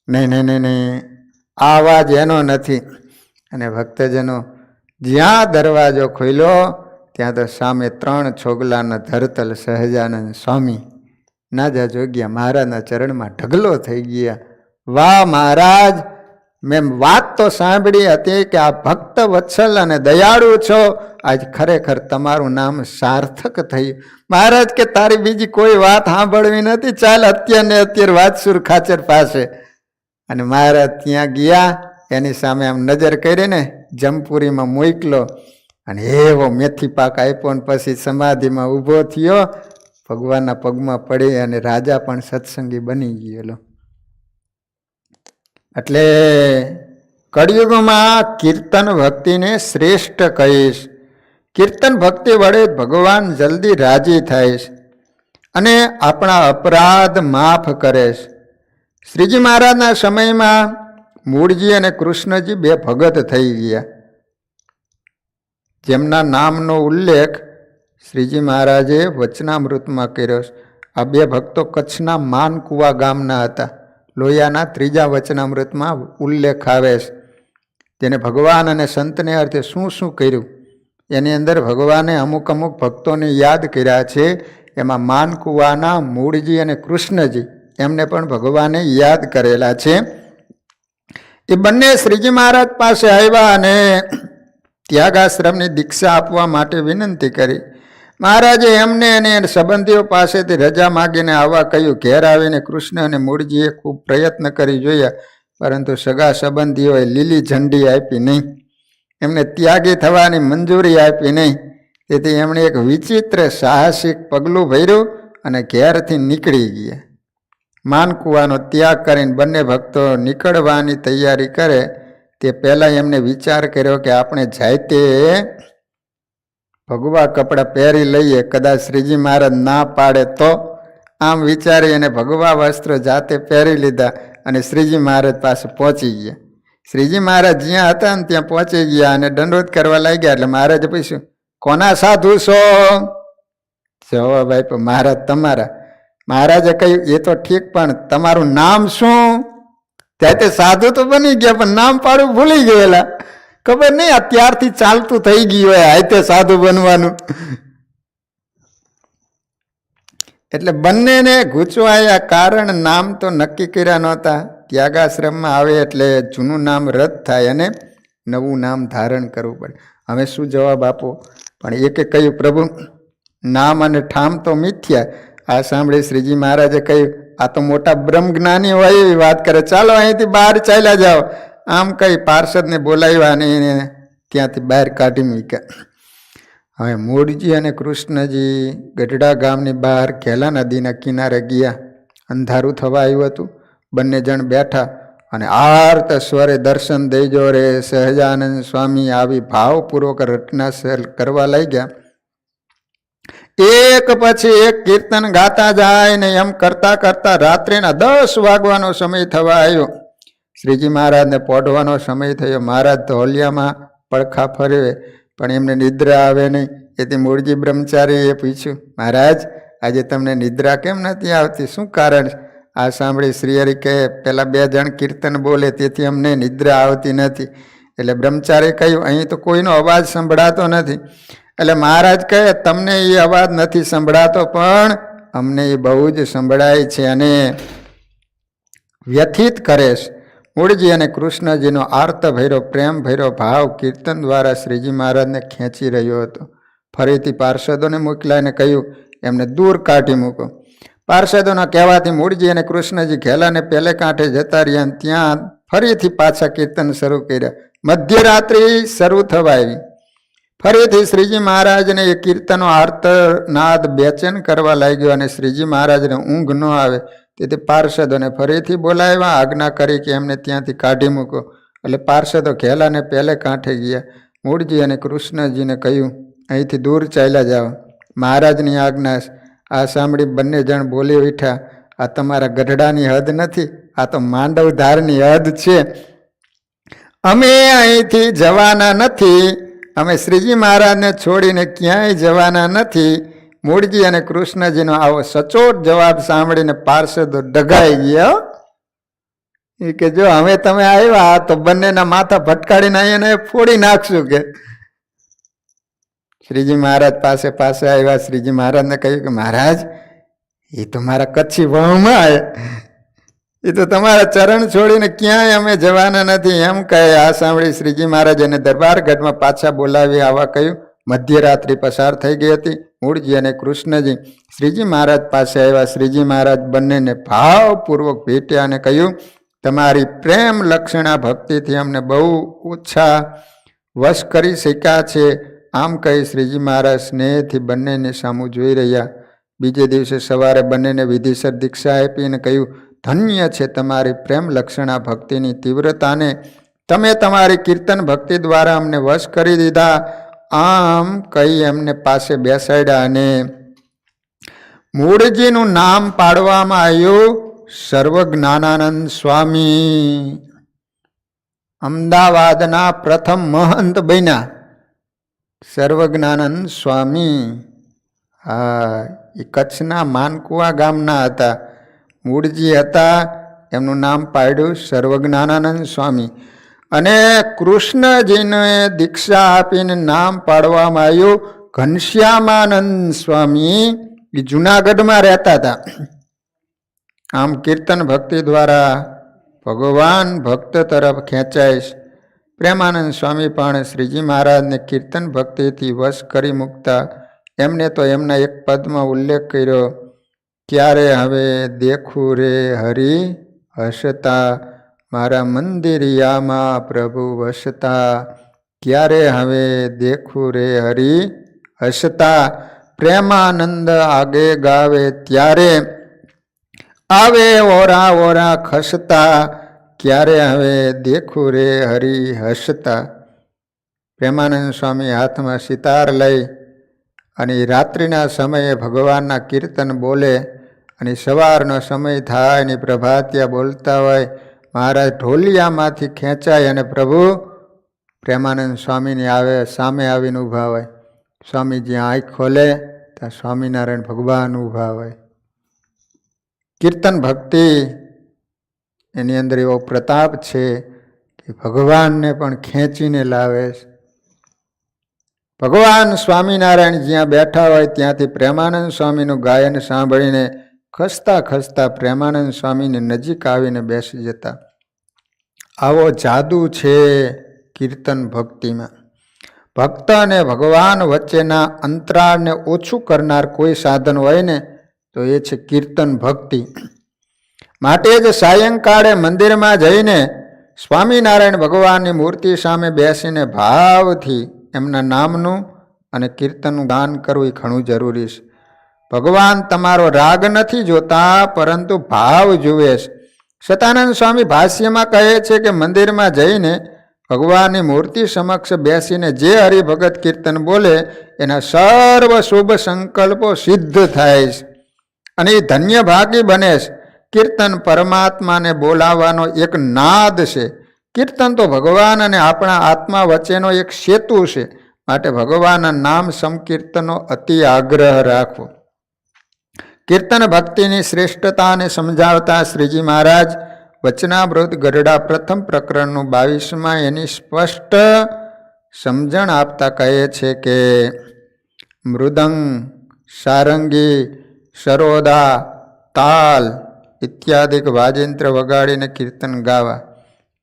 નહીં નહીં નહીં નહીં, આ અવાજ એનો નથી. અને ભક્તજનો જ્યાં દરવાજો ખોલ્યો ત્યાં તો સામે 3 છોગલાના ધરતલ સહજાનંદ સ્વામી નાજા જોગ્યા મહારાજના ચરણમાં ઢગલો થઈ ગયા. વાહ મહારાજ, મેં વાત તો સાંભળી હતી કે આ ભક્ત વત્સલ અને દયાળુ છો, આજ ખરેખર તમારું નામ સાર્થક થયું. મહારાજ કે તારી બીજી કોઈ વાત સાંભળવી નથી, ચાલ અત્યારે ને અત્યારે વાતસુર ખાચર પાસે. અને મહારાજ ત્યાં ગયા, એની સામે આમ નજર કરીને જમપુરીમાં મોકલો અને એવો મેથી પાક આપ્યો. ને પછી સમાધિમાં ઊભો થયો, ભગવાનના પગમાં પડી અને રાજા પણ સત્સંગી બની ગયેલો. એટલે કળિયુગમાં કીર્તન ભક્તિને શ્રેષ્ઠ કહીશ. કીર્તન ભક્તિ વડે ભગવાન જલ્દી રાજી થાય અને આપણા અપરાધ માફ કરે. શ્રીજી મહારાજના સમયમાં મૂળજી અને કૃષ્ણજી 2 ભગત થઈ ગયા, જેમના નામનો ઉલ્લેખ શ્રીજી મહારાજે વચનામૃતમાં કર્યો. આ 2 ભક્તો કચ્છના માનકુવા ગામના હતા. લોહિયાના 3જા વચનામૃતમાં ઉલ્લેખ આવે છે. જેને ભગવાન અને સંતને અર્થે શું શું કર્યું એની અંદર ભગવાને અમુક અમુક ભક્તોને યાદ કર્યા છે. એમાં માનકુવાના મૂળજી અને કૃષ્ણજી એમને પણ ભગવાને યાદ કરેલા છે. એ બંને શ્રીજી મહારાજ પાસે આવ્યા અને ત્યાગાશ્રમની દીક્ષા આપવા માટે વિનંતી કરી. મહારાજે એમને અને સંબંધીઓ પાસેથી રજા માગીને આવવા કહ્યું. ઘેર આવીને કૃષ્ણ અને મૂળજીએ ખૂબ પ્રયત્ન કરી જોયા, પરંતુ સગા સંબંધીઓએ લીલી ઝંડી આપી નહીં, એમને ત્યાગી થવાની મંજૂરી આપી નહીં. તેથી એમણે એક વિચિત્ર સાહસિક પગલું ભર્યું અને ઘેરથી નીકળી ગયા. માનકુવાનો ત્યાગ કરીને બંને ભક્તો નીકળવાની તૈયારી કરે તે પહેલાં એમને વિચાર કર્યો કે આપણે જાતે ભગવા કપડાં પહેરી લઈએ, કદાચ શ્રીજી મહારાજ ના પાડે તો. આમ વિચારી અને ભગવા વસ્ત્ર જાતે પહેરી લીધા અને શ્રીજી મહારાજ પાસે પહોંચી ગયા. શ્રીજી મહારાજ જ્યાં હતા ને ત્યાં પહોંચી ગયા અને દંડોત કરવા લાગ્યા. એટલે મહારાજે પૂછ્યું, કોના સાધુ છો? જવાબ આપ્યો, મહારાજ તમારા. મહારાજે કહ્યું, એ તો ઠીક, પણ તમારું નામ શું? ત્યાં તે સાધુ તો બની ગયા પણ નામ પાડવું ભૂલી ગયેલા. ખબર નહીં અત્યારથી ચાલતું થઈ ગયું હોય હાથે સાધુ બનવાનું. એટલે બંનેને ગૂંચવાયા, કારણ નામ તો નક્કી કર્યા નહોતા. ત્યાગાશ્રમમાં આવે એટલે જૂનું નામ રદ થાય અને નવું નામ ધારણ કરવું પડે. હવે શું જવાબ આપો? પણ એકે કહ્યું, પ્રભુ નામ અને ઠામ તો મિથ્યા. આ સાંભળી શ્રીજી મહારાજે કહ્યું, આ તો મોટા બ્રહ્મ જ્ઞાની હોય એવી વાત કરે, ચાલો અહીંથી બહાર ચાલ્યા જાઓ. આમ કહી પાર્ષદને બોલાવ્યા અને એને ત્યાંથી બહાર કાઢી મૂક્યા. હવે મૂળજી અને કૃષ્ણજી ગઢડા ગામની બહાર ઘેલા નદીના કિનારે ગયા. અંધારું થવા આવ્યું હતું. બંને જણ બેઠા અને આર્ત સ્વરે દર્શન દેજો રે સહજાનંદ સ્વામી આવી ભાવપૂર્વક રચના કરવા લાગ્યા. એક પછી એક કીર્તન ગાતા જાય ને એમ કરતા કરતા રાત્રિના 10 વાગવાનો સમય થવા આવ્યો. શ્રીજી મહારાજને પોઢવાનો સમય થયો. મહારાજ તો હોલિયામાં પડખા ફરવે પણ એમને નિદ્રા આવે નહીં. એથી મૂળજી બ્રહ્મચારીએ પૂછ્યું, મહારાજ આજે તમને નિદ્રા કેમ નથી આવતી? શું કારણ? આ સાંભળી શ્રી હરિ કહે, પેલા 2 જણ કીર્તન બોલે તેથી અમને નિદ્રા આવતી નથી. એટલે બ્રહ્મચારી કહ્યું, અહીં તો કોઈનો અવાજ સંભળાતો નથી. એટલે મહારાજ કહે, તમને એ અવાજ નથી સંભળાતો પણ અમને એ બહુ જ સંભળાય છે અને વ્યથિત કરે છે. મૂળજી અને કૃષ્ણજીનો આર્ત ભૈરો પ્રેમ ભૈરો ભાવ કીર્તન દ્વારા શ્રીજી મહારાજને ખેંચી રહ્યો હતો. ફરીથી પાર્ષદોને મોકલાઈને કહ્યું, એમને દૂર કાઢી મૂકો. પાર્ષદોના કહેવાથી મૂળજી અને કૃષ્ણજી ઘેલાને પહેલે કાંઠે જતા રહ્યા. ત્યાં ફરીથી પાછા કીર્તન શરૂ કર્યા. મધ્યરાત્રિ શરૂ થવા આવી. ફરીથી શ્રીજી મહારાજને એ કીર્તનો આર્તનાદ બેચેન કરવા લાગ્યો અને શ્રીજી મહારાજને ઊંઘ ન આવે તેથી પાર્ષદોને ફરીથી બોલાવ્યા. આજ્ઞા કરી કે એમને ત્યાંથી કાઢી મૂકો. એટલે પાર્ષદો ઘેલાને પહેલે કાંઠે ગયા. મૂળજી અને કૃષ્ણજીને કહ્યું, અહીંથી દૂર ચાલ્યા જાઓ. મહારાજની આજ્ઞા. આ સાંભળી બંને જણ બોલી ઉઠ્યા, આ તમારા ગઢડાની હદ નથી, આ તો માંડવધારની હદ છે. અમે અહીંથી જવાના નથી, અમે શ્રીજી મહારાજને છોડીને ક્યાંય જવાના નથી. મૂળજી અને કૃષ્ણજીનો આવો સચોટ જવાબ સાંભળીને પાર્ષદો ડઘાઈ ગયા. એ કે જો હવે તમે આવ્યા તો બંનેના માથા ભટકાડીને અહીંયા ફોડી નાખશું કે. શ્રીજી મહારાજ પાસે આવ્યા. શ્રીજી મહારાજને કહ્યું કે મહારાજ, એ તો મારા કચ્છી વહુમાં, એ તો તમારા ચરણ છોડીને ક્યાંય અમે જવાના નથી એમ કહે. આ સાંભળી શ્રીજી મહારાજ એને દરબારગઢમાં પાછા બોલાવી આવવા કહ્યું. મધ્યરાત્રિ પસાર થઈ ગઈ હતી. મૂળજી અને કૃષ્ણજી શ્રીજી મહારાજ પાસે આવ્યા. શ્રીજી મહારાજ બંનેને ભાવપૂર્વક ભેટ્યા અને કહ્યું, તમારી પ્રેમ લક્ષણા ભક્તિથી અમને બહુ ઓછા વશ કરી શક્યા છે. આમ કહી શ્રીજી મહારાજ સ્નેહથી બંનેને સામું જોઈ રહ્યા. બીજે દિવસે સવારે બંનેને વિધિસર દીક્ષા આપી અને કહ્યું, ધન્ય છે તમારી પ્રેમ લક્ષણા ભક્તિની તીવ્રતાને. તમે તમારી કીર્તન ભક્તિ દ્વારા અમને વશ કરી દીધા. આમ કહી એમને પાસે બેસાડ્યા અને મૂળજીનું નામ પાડવામાં આવ્યું સર્વજ્ઞાનાનંદ સ્વામી. અમદાવાદના પ્રથમ મહંત બન્યા સર્વજ્ઞાનંદ સ્વામી. હા, એ કચ્છના માનકુવા ગામના હતા. મૂળજી હતા, એમનું નામ પાડ્યું સર્વજ્ઞાનાનંદ સ્વામી. અને કૃષ્ણજીને દીક્ષા આપીને નામ પાડવામાં આવ્યું ઘનશ્યામાનંદ સ્વામી. એ જુનાગઢમાં રહેતા હતા. આમ કીર્તન ભક્તિ દ્વારા ભગવાન ભક્ત તરફ ખેંચાય. પ્રેમાનંદ સ્વામી પણ શ્રીજી મહારાજને કીર્તન ભક્તિથી વશ કરી મૂકતા. એમને તો એમના એક પદમાં ઉલ્લેખ કર્યો, ક્યારે હવે દેખું રે હરિ હસતા, મારા મંદિરિયામાં પ્રભુ વસતા. ક્યારે હવે દેખું રે હરિ હસતા, પ્રેમાનંદ આગે ગાવે ત્યારે આવે ઓરા ઓરા ખસતા. ક્યારે હવે દેખું રે હરિ હસતા. પ્રેમાનંદ સ્વામી હાથમાં સિતાર લઈ અને રાત્રિના સમયે ભગવાનના કીર્તન બોલે અને સવારનો સમય થાય અને પ્રભાતિયા બોલતા હોય. મહારાજ ઢોલિયામાંથી ખેંચાય અને પ્રભુ પ્રેમાનંદ સ્વામીની આવે સામે આવીને ઊભા હોય. સ્વામીજી આંખ ખોલે ત્યાં સ્વામિનારાયણ ભગવાન ઊભા હોય. કીર્તન ભક્તિ એની અંદર એવો પ્રતાપ છે કે ભગવાનને પણ ખેંચીને લાવે. ભગવાન સ્વામિનારાયણ જ્યાં બેઠા હોય ત્યાંથી પ્રેમાનંદ સ્વામીનું ગાયન સાંભળીને ખસતા ખસતા પ્રેમાનંદ સ્વામીને નજીક આવીને બેસી જતા. આવો જાદુ છે કીર્તન ભક્તિમાં. ભક્ત અને ભગવાન વચ્ચેના અંતરાળને ઓછું કરનાર કોઈ સાધન હોય ને તો એ છે કીર્તન ભક્તિ. માટે જ સાયંકાળે મંદિરમાં જઈને સ્વામિનારાયણ ભગવાનની મૂર્તિ સામે બેસીને ભાવથી એમના નામનું અને કીર્તનનું ગાન કરવું એ ઘણું જરૂરી છે. ભગવાન તમારો રાગ નથી જોતા, પરંતુ ભાવ જુએ છે. સતાનંદ સ્વામી ભાષ્યમાં કહે છે કે મંદિરમાં જઈને ભગવાનની મૂર્તિ સમક્ષ બેસીને જે હરિભગત કીર્તન બોલે એના સર્વ શુભ સંકલ્પો સિદ્ધ થાય છે અને એ ધન્ય ભાગી બને છે. કીર્તન પરમાત્માને બોલાવવાનો એક નાદ છે. કીર્તન તો ભગવાન અને આપણા આત્મા વચ્ચેનો એક સેતુ છે. માટે ભગવાનના નામ સંકીર્તનો અતિ આગ્રહ રાખવો. કીર્તન ભક્તિની શ્રેષ્ઠતાને સમજાવતા શ્રીજી મહારાજ વચનામૃત ગરડા પ્રથમ પ્રકરણનું 22માં એની સ્પષ્ટ સમજણ આપતા કહે છે કે મૃદંગ, સારંગી, સરોદા, તાલ ઇત્યાદિક વાજિંત્ર વગાડીને કીર્તન ગાવા.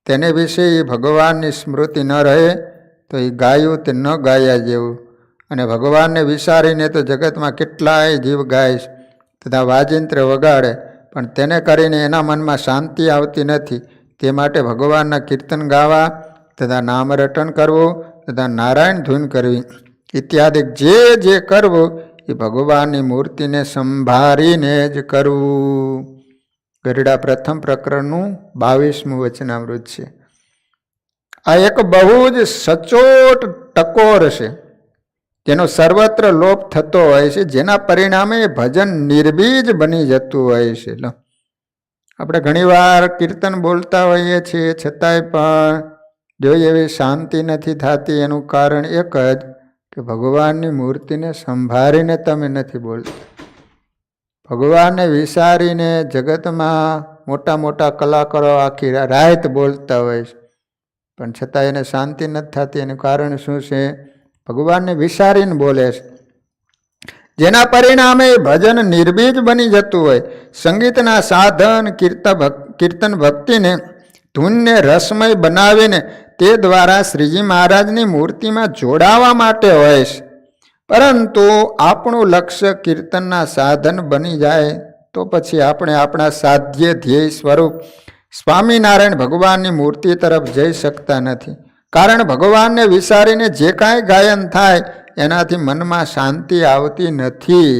તેને વિશે એ ભગવાનની સ્મૃતિ ન રહે તો એ ગાયું તે ન ગાયા જેવું. અને ભગવાનને વિચારીને તો જગતમાં કેટલાય જીવ ગાય તથા વાજિંત્ર વગાડે, પણ તેને કરીને એના મનમાં શાંતિ આવતી નથી. તે માટે ભગવાનના કીર્તન ગાવા તથા નામ રટન કરવું તથા નારાયણ ધૂન કરવી ઇત્યાદિ જે કરવું એ ભગવાનની મૂર્તિને સંભાળીને જ કરવું. ગરડા પ્રથમ પ્રકરણનું 22મું વચનામૃત છે. આ એક બહુ જ સચોટ ટકોર છે, જેનો સર્વત્ર લોપ થતો હોય છે, જેના પરિણામે ભજન નિર્બીજ બની જતું હોય છે. આપણે ઘણીવાર કીર્તન બોલતા હોઈએ છીએ, છતાંય પણ જોઈએ એવી શાંતિ નથી થતી. એનું કારણ એક જ કે ભગવાનની મૂર્તિને સંભાળીને તમે નથી બોલતા. ભગવાનને વિચારીને જગતમાં મોટા મોટા કલાકારો આખી રાત બોલતા હોય છે, પણ છતાં એને શાંતિ નથી થતી. એનું કારણ શું છે? ભગવાનને વિચારીને બોલે છે, જેના પરિણામે ભજન નિર્બીજ બની જતું હોય. સંગીતના સાધન કીર્તન ભક્તિને ધૂનને રસમય બનાવીને તે દ્વારા શ્રીજી મહારાજની મૂર્તિમાં જોડાવા માટે હોય છે. પરંતુ આપણું લક્ષ્ય કીર્તનના સાધન બની જાય તો પછી આપણે આપણા સાધ્ય ધ્યેય સ્વરૂપ સ્વામિનારાયણ ભગવાનની મૂર્તિ તરફ જઈ શકતા નથી. કારણ ભગવાનને વિચારીને જે કાંઈ ગાયન થાય એનાથી મનમાં શાંતિ આવતી નથી.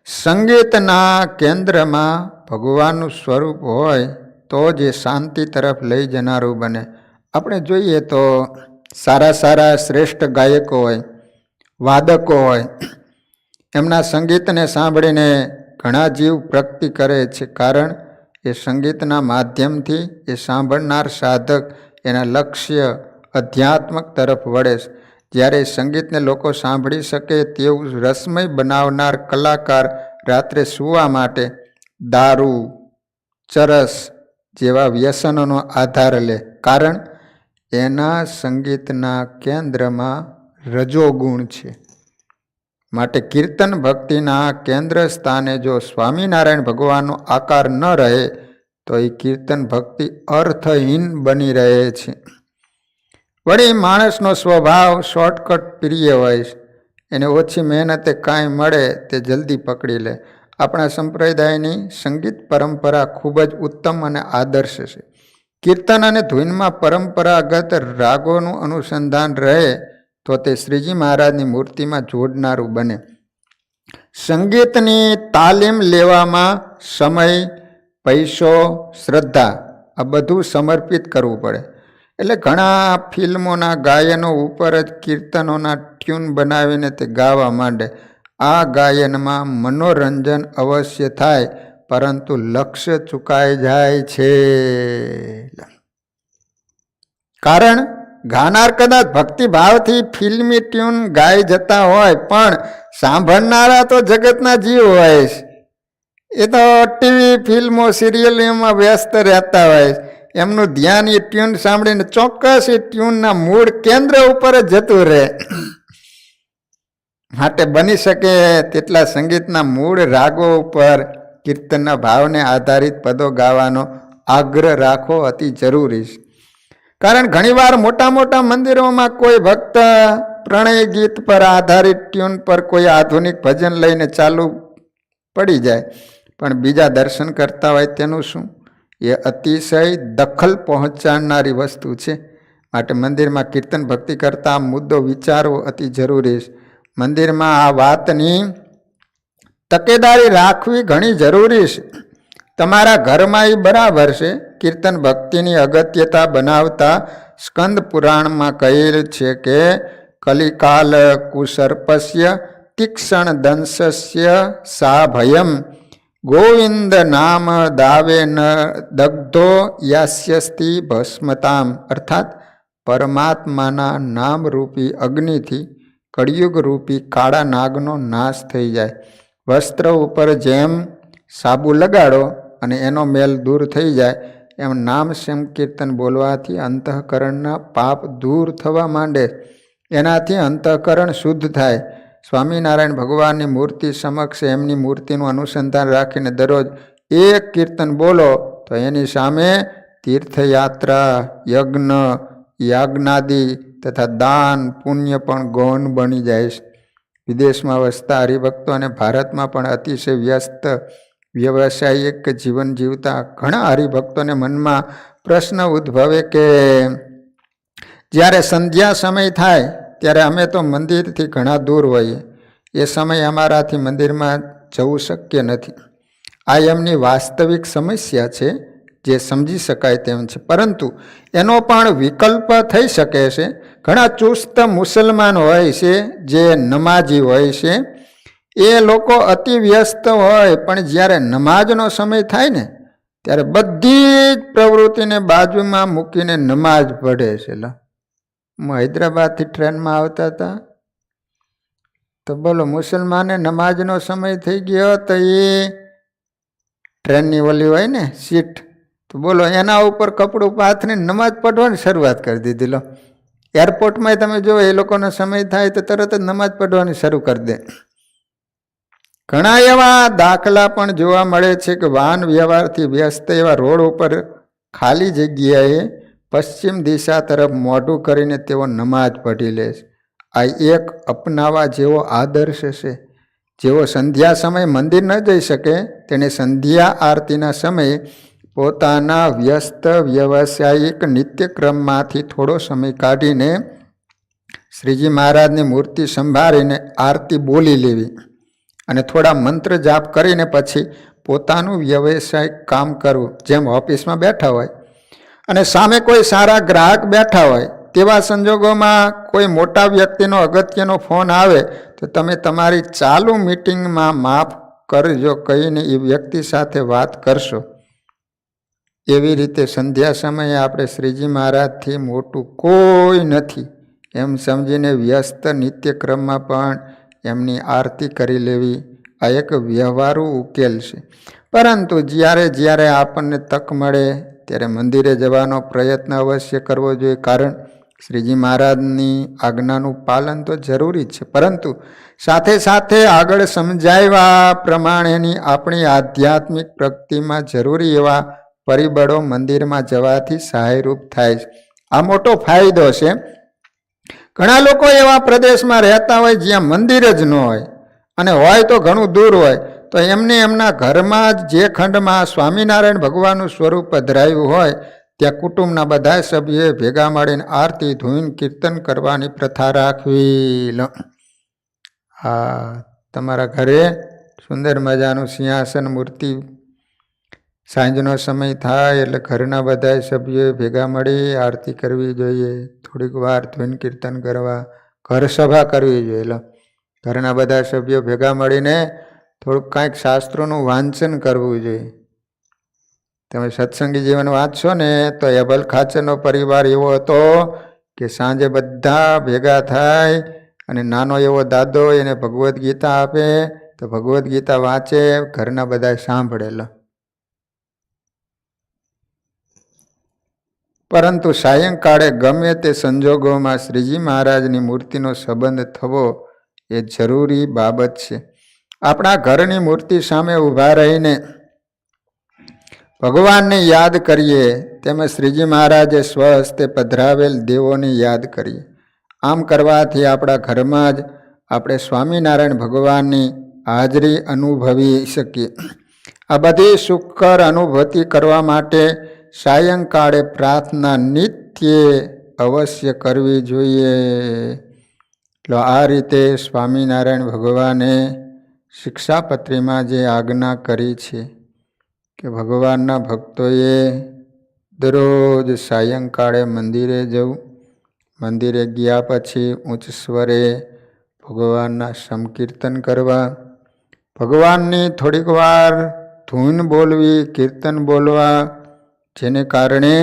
સંગીતના કેન્દ્રમાં ભગવાનનું સ્વરૂપ હોય તો જ એ શાંતિ તરફ લઈ જનારું બને. આપણે જોઈએ તો સારા સારા શ્રેષ્ઠ ગાયકો હોય, વાદકો હોય, એમના સંગીતને સાંભળીને ઘણા જીવ પ્રગતિ કરે છે. કારણ એ સંગીતના માધ્યમથી એ સાંભળનાર સાધક એના લક્ષ્ય અધ્યાત્મક તરફ વળે છે. જ્યારે સંગીતને લોકો સાંભળી શકે તેવું રસમય બનાવનાર કલાકાર રાત્રે સૂવા માટે દારૂ, ચરસ જેવા વ્યસનોનો આધાર લે. કારણ એના સંગીતના કેન્દ્રમાં રજોગુણ છે. માટે કીર્તન ભક્તિના કેન્દ્ર સ્થાને જો સ્વામિનારાયણ ભગવાનનો આકાર ન રહે તો એ કીર્તન ભક્તિ અર્થહીન બની રહે છે. વળી માણસનો સ્વભાવ શોર્ટકટ પ્રિય હોય છે. એને ઓછી મહેનતે કાંઈ મળે તે જલ્દી પકડી લે. આપણા સંપ્રદાયની સંગીત પરંપરા ખૂબ જ ઉત્તમ અને આદર્શ છે. કીર્તન અને ધૂનમાં પરંપરાગત રાગોનું અનુસંધાન રહે તો તે શ્રીજી મહારાજની મૂર્તિમાં જોડનારું બને. સંગીતની તાલીમ લેવામાં સમય, પૈસો, શ્રદ્ધા આ બધું સમર્પિત કરવું પડે. એટલે ઘણા ફિલ્મોના ગાયનો ઉપર જ કીર્તનોના ટ્યુન બનાવીને તે ગાવા માંડે. આ ગાયનમાં મનોરંજન અવશ્ય થાય, પરંતુ લક્ષ્ય ચૂકાઈ જાય છે. કારણ ગાનાર કદાચ ભક્તિભાવથી ફિલ્મી ટ્યુન ગાઈ જતા હોય, પણ સાંભળનારા તો જગતના જીવ હોય છે. એ તો ટીવી, ફિલ્મો, સિરિયલોમાં વ્યસ્ત રહેતા હોય. એમનું ધ્યાન એ ટ્યુન સાંભળીને ચોક્કસ એ ટ્યુનના મૂળ કેન્દ્ર ઉપર જ જતું રહે. માટે બની શકે તેટલા સંગીતના મૂળ રાગો ઉપર કીર્તનના ભાવને આધારિત પદો ગાવાનો આગ્રહ રાખવો અતિ જરૂરી છે. કારણ ઘણીવાર મોટા મોટા મંદિરોમાં કોઈ ભક્ત પ્રણય ગીત પર આધારિત ટ્યુન પર કોઈ આધુનિક ભજન લઈને ચાલુ પડી જાય, પણ બીજા દર્શન કરતા હોય તેનું શું? એ અતિશય દખલ પહોંચાડનારી વસ્તુ છે. માટે મંદિરમાં કીર્તન ભક્તિ કરતા આ મુદ્દો વિચારવો અતિ જરૂરી છે. મંદિરમાં આ વાતની તકેદારી રાખવી ઘણી જરૂરી છે. તમારા ઘરમાં એ બરાબર છે. કીર્તન ભક્તિની અગત્યતા બનાવતા સ્કંદ પુરાણમાં કહેલ છે કે કલિકાલ કુસર્પસ્ય તીક્ષણ દંશસ્ય સા ભયમ ગોવિંદ નામ દાવે ન દગ્ધો યાસ્યસ્તિ ભસ્મતામ. અર્થાત પરમાત્માના નામરૂપી અગ્નિથી કળિયુગ રૂપી કાળા નાગનો નાશ થઈ જાય. વસ્ત્ર ઉપર જેમ સાબુ લગાડો અને એનો મેલ દૂર થઈ જાય, એમ નામ સંકીર્તન બોલવાથી અંતઃકરણના પાપ દૂર થવા માંડે. એનાથી અંતઃકરણ શુદ્ધ થાય. સ્વામિનારાયણ ભગવાનની મૂર્તિ સમક્ષ એમની મૂર્તિનું અનુસંધાન રાખીને દરરોજ એક કીર્તન બોલો તો એની સામે તીર્થયાત્રા, યજ્ઞ, યાજ્ઞાદિ તથા દાન, પુણ્ય પણ ગૌણ બની જાય છે. વિદેશમાં વસતા હરિભક્તો અને ભારતમાં પણ અતિશય વ્યસ્ત વ્યવસાયિક જીવન જીવતા ઘણા હરિભક્તોને મનમાં પ્રશ્ન ઉદ્ભવે કે જ્યારે સંધ્યા સમય થાય ત્યારે અમે તો મંદિરથી ઘણા દૂર હોઈએ. એ સમય અમારાથી મંદિરમાં જવું શક્ય નથી. આ એમની વાસ્તવિક સમસ્યા છે. જે સમજી શકાય તેમ છે, પરંતુ એનો પણ વિકલ્પ થઈ શકે છે. ઘણા ચુસ્ત મુસલમાન હોય છે, જે નમાજી હોય છે, એ લોકો અતિ વ્યસ્ત હોય, પણ જ્યારે નમાજનો સમય થાય ને ત્યારે બધી જ પ્રવૃત્તિને બાજુમાં મૂકીને નમાજ પઢે છે. હું હૈદરાબાદથી ટ્રેનમાં આવતા હતા તો બોલો, મુસલમાને નમાજનો સમય થઈ ગયો તો એ ટ્રેનની ઓલી હોય ને સીટ, તો બોલો એના ઉપર કપડું પાથરીને નમાજ પઢવાની શરૂઆત કરી દીધી. લો, એરપોર્ટમાં તમે જો એ લોકોનો સમય થાય તો તરત જ નમાજ પઢવાની શરૂ કરી દે. ઘણા એવા દાખલા પણ જોવા મળે છે કે વાહન વ્યવહારથી વ્યસ્ત એવા રોડ ઉપર ખાલી જગ્યાએ પશ્ચિમ દિશા તરફ મોઢું કરીને તેઓ નમાજ પઢી લે છે. આ એક અપનાવવા જેવો આદર્શ છે. જેઓ સંધ્યા સમયે મંદિર ન જઈ શકે તેણે સંધ્યા આરતીના સમયે પોતાના વ્યસ્ત વ્યવસાયિક નિત્યક્રમમાંથી થોડો સમય કાઢીને શ્રીજી મહારાજની મૂર્તિ સંભાળીને આરતી બોલી લેવી અને થોડા મંત્ર જાપ કરીને પછી પોતાનું વ્યવસાયિક કામ કરવું. જેમ ઓફિસમાં બેઠા હોય અને સામે કોઈ સારા ગ્રાહક બેઠા હોય, તેવા સંજોગોમાં કોઈ મોટા વ્યક્તિનો અગત્યનો ફોન આવે તો તમે તમારી ચાલુ મિટિંગમાં માફ કરજો કહીને એ વ્યક્તિ સાથે વાત કરશો. એવી રીતે સંધ્યા સમયે આપણે શ્રીજી મહારાજથી મોટું કોઈ નથી એમ સમજીને વ્યસ્ત નિત્યક્રમમાં પણ એમની આરતી કરી લેવી. આ એક વ્યવહારુ ઉકેલ છે. પરંતુ જ્યારે જ્યારે આપણને તક મળે ત્યારે મંદિરે જવાનો પ્રયત્ન અવશ્ય કરવો જોઈએ, કારણ શ્રીજી મહારાજની આજ્ઞાનું પાલન તો જરૂરી છે, પરંતુ સાથે સાથે આગળ સમજાવ્યા પ્રમાણેની આપણી આધ્યાત્મિક પ્રગતિમાં જરૂરી એવા પરિબળો મંદિરમાં જવાથી સહાયરૂપ થાય છે. આ મોટો ફાયદો છે. ઘણા લોકો એવા પ્રદેશમાં રહેતા હોય જ્યાં મંદિર જ ન હોય, અને હોય તો ઘણું દૂર હોય, તો એમને એમના ઘરમાં જ જે ખંડમાં સ્વામિનારાયણ ભગવાનનું સ્વરૂપ પધરાયું હોય ત્યાં કુટુંબના બધા સભ્યોએ ભેગા મળીને આરતી ધૂન કીર્તન કરવાની પ્રથા રાખવી. તમારા ઘરે સુંદર મજાનું સિંહાસન મૂર્તિ સાંજનો સમય થાય એટલે ઘરના બધા સભ્યોએ ભેગા મળી આરતી કરવી જોઈએ. થોડીક વાર ધૂન કીર્તન કરવા, ઘર સભા કરવી જોઈએ. ઘરના બધા સભ્યો ભેગા મળીને થોડુંક કાંઈક શાસ્ત્રોનું વાંચન કરવું જોઈએ. તમે સત્સંગી જીવન વાંચશો ને તો એબલ ખાચરનો પરિવાર એવો હતો કે સાંજે બધા ભેગા થાય અને નાનો એવો દાદો એને ભગવદ્ ગીતા આપે તો ભગવદ્ ગીતા વાંચે, ઘરના બધા સાંભળેલા. પરંતુ સાયંકાળે ગમે તે સંજોગોમાં શ્રીજી મહારાજની મૂર્તિનો સંબંધ થવો એ જરૂરી બાબત છે. આપણા ઘરની મૂર્તિ સામે ઊભા રહીને ભગવાનને યાદ કરીએ, તેમજ શ્રીજી મહારાજે સ્વહસ્તે પધરાવેલ દેવોને યાદ કરીએ. આમ કરવાથી આપણા ઘરમાં જ આપણે સ્વામિનારાયણ ભગવાનની હાજરી અનુભવી શકીએ. આ બધી સુખકર અનુભૂતિ કરવા માટે સાયંકાળે પ્રાર્થના નિત્યે અવશ્ય કરવી જોઈએ. આ રીતે સ્વામિનારાયણ ભગવાને શિક્ષાપત્રીમાં જે આજ્ઞા કરી છે કે ભગવાનના ભક્તોએ દરરોજ સાયંકાળે મંદિરે જવું, મંદિરે ગયા પછી ઉચ્ચ સ્વરે ભગવાનના સંકીર્તન કરવા, ભગવાનની થોડીક વાર ધૂન બોલવી, કીર્તન બોલવા, જેને કારણે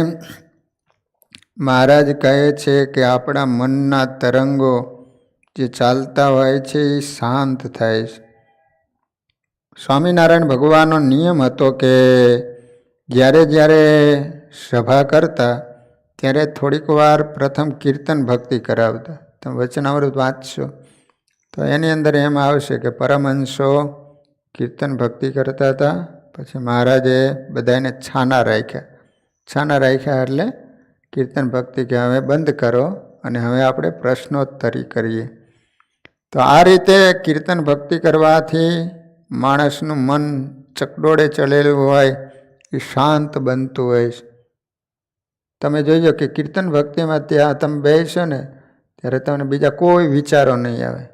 મહારાજ કહે છે કે આપણા મનના તરંગો જે ચાલતા હોય છે એ શાંત થાય છે. સ્વામિનારાયણ ભગવાનનો નિયમ હતો કે જ્યારે જ્યારે સભા કરતા ત્યારે થોડીક વાર પ્રથમ કીર્તન ભક્તિ કરાવતા. તમે વચનામૃત વાંચશો તો એની અંદર એમ આવશે કે પરમહંસો કીર્તન ભક્તિ કરતા હતા, પછી મહારાજે બધાને છાના રાખ્યા એટલે કીર્તન ભક્તિ કે હવે બંધ કરો અને હવે આપણે પ્રશ્નોત્તરી કરીએ. તો આ રીતે કીર્તન ભક્તિ કરવાથી માણસનું મન ચકડોળે ચડેલું હોય એ શાંત બનતું હોય છે. તમે જોજો કે કીર્તન ભક્તિમાં ત્યાં તમે બેસો ને ત્યારે તમને બીજા કોઈ વિચારો નહીં આવે.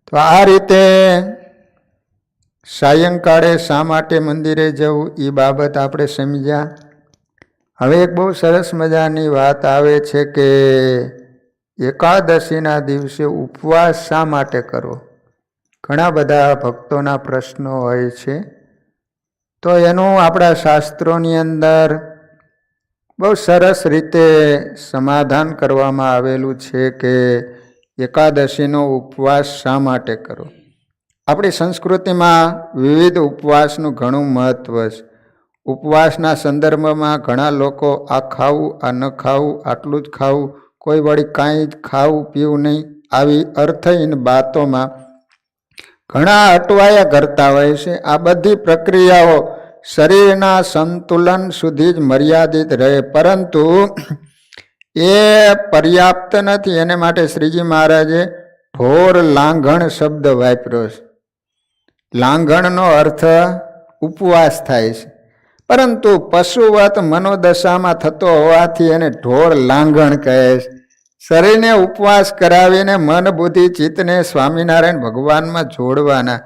તો આ રીતે સાયંકાળે શા માટે મંદિરે જવું એ બાબત આપણે સમજ્યા. હવે એક બહુ સરસ મજાની વાત આવે છે કે એકાદશીના દિવસે ઉપવાસ શા માટે કરવો. ઘણા બધા ભક્તોના પ્રશ્નો હોય છે, તો એનું આપણા શાસ્ત્રોની અંદર બહુ સરસ રીતે સમાધાન કરવામાં આવેલું છે કે એકાદશીનો ઉપવાસ શા માટે કરવો. આપણી સંસ્કૃતિમાં વિવિધ ઉપવાસનું ઘણું મહત્વ છે. ઉપવાસના સંદર્ભમાં ઘણા લોકો આ ખાવું, આ ન ખાવું, આટલું જ ખાવું, કોઈ વળી કાંઈ જ ખાવું પીવું નહીં, આવી અર્થહીન બાતોમાં ઘણા અટવાયા કરતા હોય છે. આ બધી પ્રક્રિયાઓ શરીરના સંતુલન સુધી જ મર્યાદિત રહે, પરંતુ એ પર્યાપ્ત નથી. એને માટે શ્રીજી મહારાજે ઢોર લાંઘણ શબ્દ વાપર્યો છે. લાંઘણનો અર્થ ઉપવાસ થાય છે, પરંતુ પશુવત મનોદશામાં થતો હોવાથી એને ઢોર લાંઘણ કહે છે. શરીરને ઉપવાસ કરાવીને મન બુદ્ધિ ચિત્તને સ્વામિનારાયણ ભગવાનમાં જોડવાના,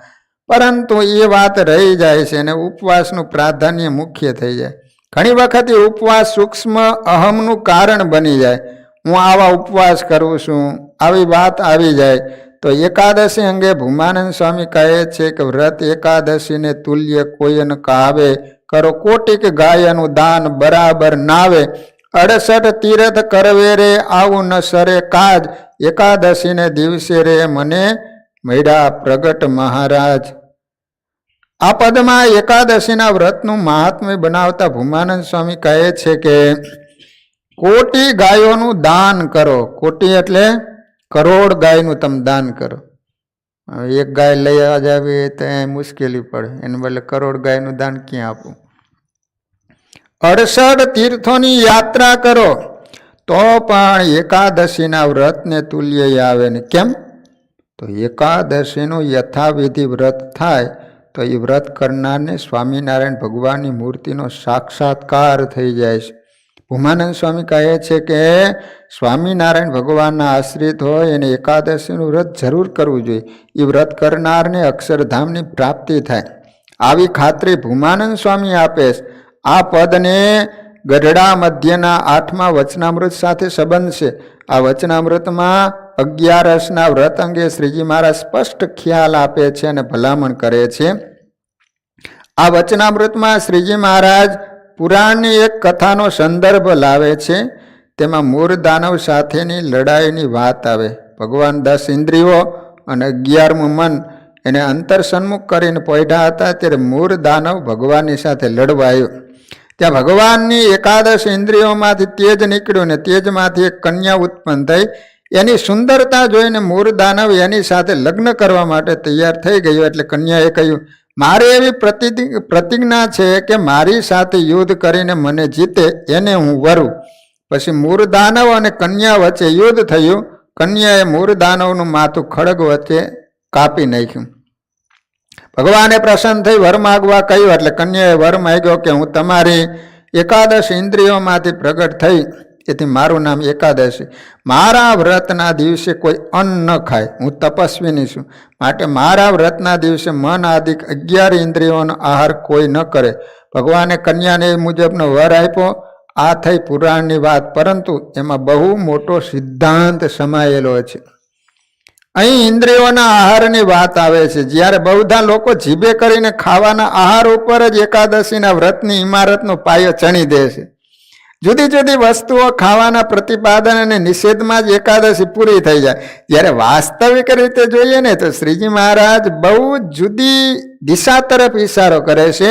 પરંતુ એ વાત રહી જાય છે અને ઉપવાસનું પ્રાધાન્ય મુખ્ય થઈ જાય. ઘણી વખત એ ઉપવાસ સૂક્ષ્મ અહમનું કારણ બની જાય. હું આવા ઉપવાસ કરું છું, આવી વાત આવી જાય. તો એકાદશી અંગે ભૂમાનંદ સ્વામી કહે છે કે વ્રત એકાદશીને તુલ્ય કોઈ ન કહાવે, કરો કોટિક ગાયનું દાન બરાબર નાવે, 68 તીર્થ કરવે રે આવું ન સરે કાજ, એકાદશીને દિવસે રે મને મળ્યા પ્રગટ મહારાજ. આ પદમાં એકાદશીના વ્રતનું મહાત્મ્ય બનાવતા ભૂમાનંદ સ્વામી કહે છે કે કોટી ગાયોનું દાન કરો. કોટી એટલે કરોડ ગાયનું તમે દાન કરો. એક ગાય લઈ જાવી તો મુશ્કેલી પડે, એને બદલે કરોડ ગાયનું દાન ક્યાં આપવું. 68 તીર્થોની યાત્રા કરો તો પણ એકાદશીના વ્રતને તુલ્ય આવે ને. કેમ? તો એકાદશીનું યથાવિધિ વ્રત થાય તો એ વ્રત કરનારને સ્વામિનારાયણ ભગવાનની મૂર્તિનો સાક્ષાત્કાર થઈ જાય છે. ભૂમાનંદ સ્વામી કહે છે કે સ્વામિનારાયણ ભગવાનના આશ્રિત હોય એને એકાદશીનું વ્રત જરૂર કરવું જોઈએ. એ વ્રત કરનારને અક્ષરધામની પ્રાપ્તિ થાય, આવી ખાતરી ભૂમાનંદ સ્વામી આપે છે. આ પદને ગઢડા મધ્યના 8મા વચનામૃત સાથે સંબંધ છે. આ વચનામૃતમાં 11 વ્રત અંગે શ્રીજી મહારાજ સ્પષ્ટ ખ્યાલ આપે છે અને ભલામણ કરે છે. આ વચનામૃતમાં શ્રીજી મહારાજ પુરાણની એક કથાનો સંદર્ભ લાવે છે. તેમાં મૂળ દાનવ સાથેની લડાઈની વાત આવે. ભગવાન 10 ઇન્દ્રિયો અને 11મું મન એને અંતર સન્મુખ કરીને પોઢ્યા હતા, ત્યારે મૂળ દાનવ ભગવાનની સાથે લડવા આવ્યો. ત્યાં ભગવાનની 11 ઇન્દ્રિયોમાંથી તેજ નીકળ્યું ને તેજમાંથી એક કન્યા ઉત્પન્ન થઈ. એની સુંદરતા જોઈને મૂળ દાનવ એની સાથે લગ્ન કરવા માટે તૈયાર થઈ ગયો. એટલે કન્યાએ કહ્યું, મારે એવી પ્રતિજ્ઞા છે કે મારી સાથે યુદ્ધ કરીને મને જીતે એને હું વરું. પછી મૂળ દાનવ અને કન્યા વચ્ચે યુદ્ધ થયું. કન્યાએ મૂળ દાનવનું માથું ખડગ વચ્ચે કાપી નાખ્યું. ભગવાને પ્રસન્ન થઈ વર માગવા કહ્યું, એટલે કન્યાએ વર માગ્યો કે હું તમારી 11 ઇન્દ્રિયોમાંથી પ્રગટ થઈ, એથી મારું નામ એકાદશી. મારા વ્રતના દિવસે કોઈ અન્ન ન ખાય, હું તપસ્વીની છું, માટે મારા વ્રતના દિવસે મન આદિ 11 ઇન્દ્રિયોનો આહાર કોઈ ન કરે. ભગવાને કન્યાને એ મુજબનો વર આપ્યો. આ થઈ પુરાણની વાત, પરંતુ એમાં બહુ મોટો સિદ્ધાંત સમાયેલો છે. અહીં ઇન્દ્રિયોના આહારની વાત આવે છે. જ્યારે બહુધા લોકો જીભે કરીને ખાવાના આહાર ઉપર જ એકાદશીના વ્રતની ઇમારતનો પાયો ચણી દે છે. જુદી જુદી વસ્તુઓ ખાવાના પ્રતિપાદન અને નિષેધમાં જ એકાદશી પૂરી થઈ જાય. જ્યારે વાસ્તવિક રીતે જોઈએ ને તો શ્રીજી મહારાજ બહુ જુદી દિશા તરફ ઇશારો કરે છે.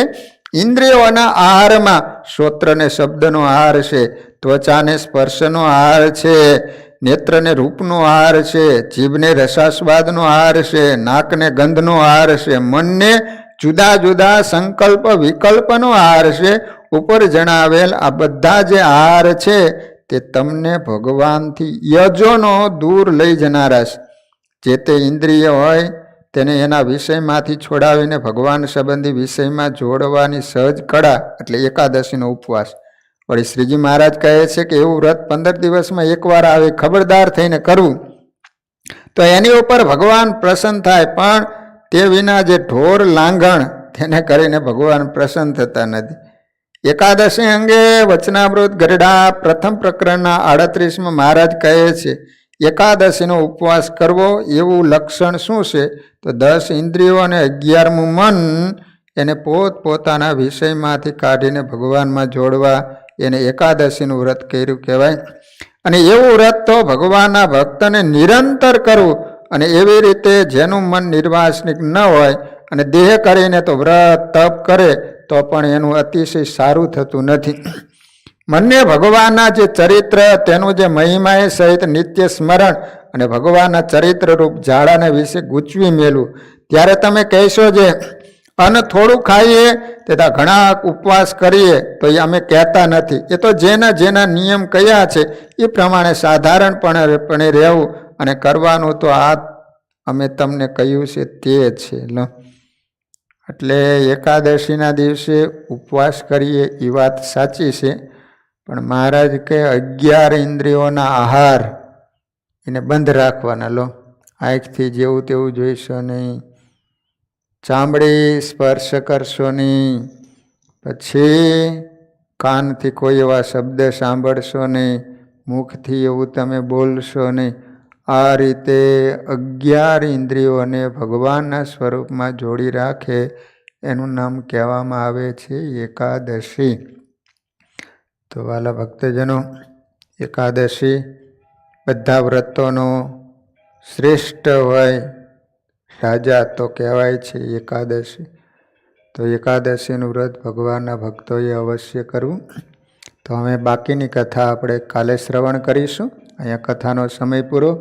ઇન્દ્રિયોના આહારમાં શ્રોત્રને શબ્દનો આહાર છે, ત્વચાને સ્પર્શનો આહાર છે, નેત્રને રૂપનો આહાર છે, જીભને રસાસ્વાદનો આહાર છે, નાકને ગંધનો આહાર છે, મનને જુદા જુદા સંકલ્પ વિકલ્પનો આહાર છે. ઉપર જણાવેલ આ બધા જે આહાર છે તે તમને ભગવાનથી યજોનો દૂર લઈ જનારા છે. જે તે ઇન્દ્રિય હોય તેને એના વિષયમાંથી છોડાવીને ભગવાન સંબંધી વિષયમાં જોડવાની સહજ કળા એટલે એકાદશીનો ઉપવાસ. વળી શ્રીજી મહારાજ કહે છે કે એવું વ્રત 15 દિવસમાં એકવાર આવે, ખબરદાર થઈને કરવું, તો એની ઉપર ભગવાન પ્રસન્ન થાય. પણ તે વિના જે ઢોર લાંઘણ તેને કરીને ભગવાન પ્રસન્ન થતા નથી. એકાદશી અંગે વચનામૃત ગરડા પ્રથમ પ્રકરણના 38માં મહારાજ કહે છે, એકાદશીનો ઉપવાસ કરવો એવું લક્ષણ શું છે? તો 10 ઇન્દ્રિયો અને 11મું મન એને પોતપોતાના વિષયમાંથી કાઢીને ભગવાનમાં જોડવા, એને એકાદશીનું વ્રત કર્યું કહેવાય. અને એવું વ્રત તો ભગવાનના ભક્તને નિરંતર કરવું. અને એવી રીતે જેનું મન નિર્વાસનિક ન હોય અને દેહ કરીને તો વ્રત તપ કરે તો પણ એનું અતિશય સારું થતું નથી. મનને ભગવાનના જે ચરિત્ર તેનું જે મહિમાએ સહિત નિત્ય સ્મરણ અને ભગવાનના ચરિત્ર રૂપ ઝાડાને વિશે ગૂંચવી મેલું. ત્યારે તમે કહેશો જે અન્ન થોડું ખાઈએ તથા ઘણા ઉપવાસ કરીએ તો એ અમે કહેતા નથી. એ તો જેના જેના નિયમ કયા છે એ પ્રમાણે સાધારણપણે રહેવું અને કરવાનું તો આ અમે તમને કહ્યું છે તે છે. એટલે એકાદશીના દિવસે ઉપવાસ કરીએ એ વાત સાચી છે, પણ મહારાજ કહે 11 ઇન્દ્રિયોના આહાર એને બંધ રાખવાના. આંખથી જેવું તેવું જોઈશો નહીં, ચામડી સ્પર્શ કરશો નહીં, પછી કાનથી કોઈ એવા શબ્દ સાંભળશો નહીં, મુખથી એવું તમે બોલશો નહીં. આ રીતે 11 ઇન્દ્રિયોને ભગવાનના સ્વરૂપમાં જોડી રાખે એનું નામ કહેવામાં આવે છે એકાદશી. તો વાલા ભક્તજનો, એકાદશી બધા વ્રતોનો શ્રેષ્ઠ હોય, રાજા તો કહેવાય છે એકાદશી. તો એકાદશીનું વ્રત ભગવાનના ભક્તોએ અવશ્ય કરવું. તો હવે બાકીની કથા આપણે કાલે શ્રવણ કરીશું. અહીંયા કથાનો સમય પૂરો.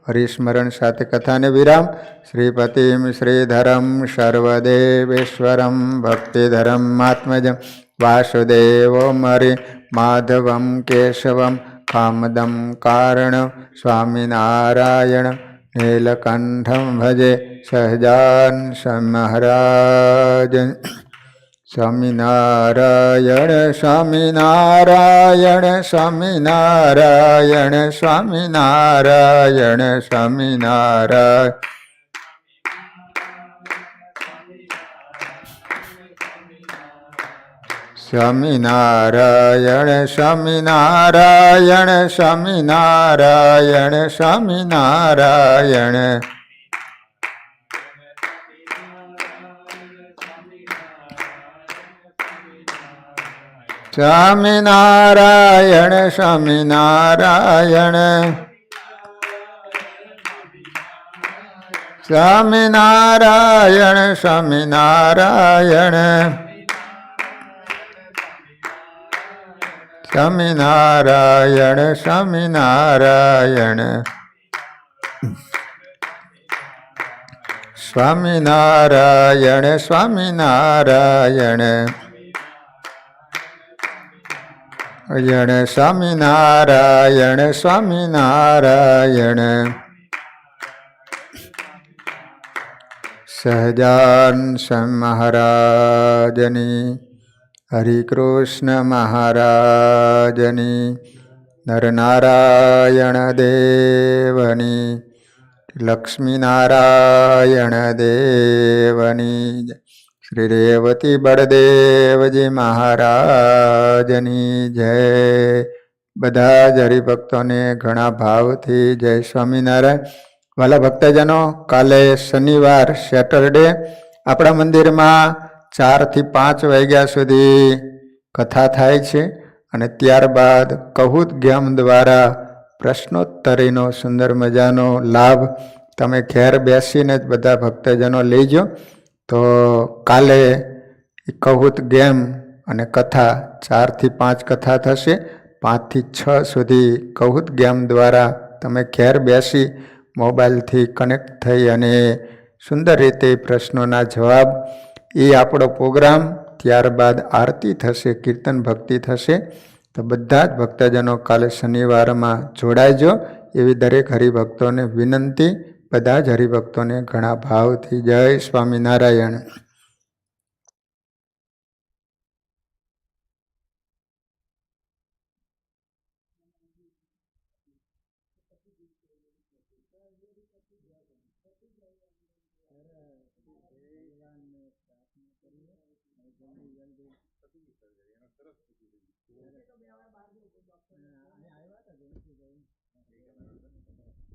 હરિસ્મરણ સાથે કથાને વિરામ. શ્રીપતિમ શ્રીધરમ સર્વદેવેશ્વરમ ભક્તિધરમ આત્મજમ વાસુદેવમ હરિ માધવમ કેશવમ કામદમ કારણ સ્વામિનારાયણ નીલકંઠમ ભજે સહજાન મહારાજ. સ્વામિનારાયણ સ્વામિનારાયણ સ્વામિનારાયણ સ્વામિનારાયણ સ્વામિનારાયણ. સ્વામિનારાયણ સ્વામિનારાયણ સ્વામિનારાયણ સ્વામિનારાયણ. સ્વામિનારાયણ સ્વામિનારાયણ સ્વામિનારાયણ સ્વામિનારાયણ સ્વામિનારાયણ સ્વામિનારાયણ સ્વામિનારાયણ સ્વામિનારાયણ અયણ સ્વામિનારાયણ સ્વામિનારાયણ. સહજાન મહારાજની, હરિકૃષ્ણ મહારાજની, નરનારાયણ દેવની, લક્ષ્મીનારાયણ દેવની, શ્રી રેવતી બળદેવજી મહારાજની જય. બધા જ હરિભક્તોને ઘણા ભાવથી જય સ્વામિનારાયણ. વાલા ભક્તજનો, કાલે શનિવાર સેટરડે આપણા મંદિરમાં 4 થી 5 વાગ્યા સુધી કથા થાય છે અને ત્યારબાદ કહુત જ્ઞાન દ્વારા પ્રશ્નોત્તરીનો સુંદર મજાનો લાભ તમે ઘેર બેસીને જ બધા ભક્તજનો લેજો. તો કાલે કહુત ગેમ અને કથા 4 થી 5 કથા થશે. 5 થી 6 સુધી કહુત ગેમ દ્વારા તમે ઘેર બેસી મોબાઈલથી કનેક્ટ થઈ અને સુંદર રીતે પ્રશ્નોના જવાબ, એ આપણો પ્રોગ્રામ. ત્યારબાદ આરતી થશે, કીર્તન ભક્તિ થશે. તો બધા જ ભક્તજનો કાલે શનિવારમાં જોડાઈજો એવી દરેક હરિભક્તોને વિનંતી. બધા જ હરિભક્તોને ઘણા ભાવથી જય સ્વામિનારાયણ. તરત પૂછી લઈએ. અહીંયા આવ્યા હતા જયંતિભાઈ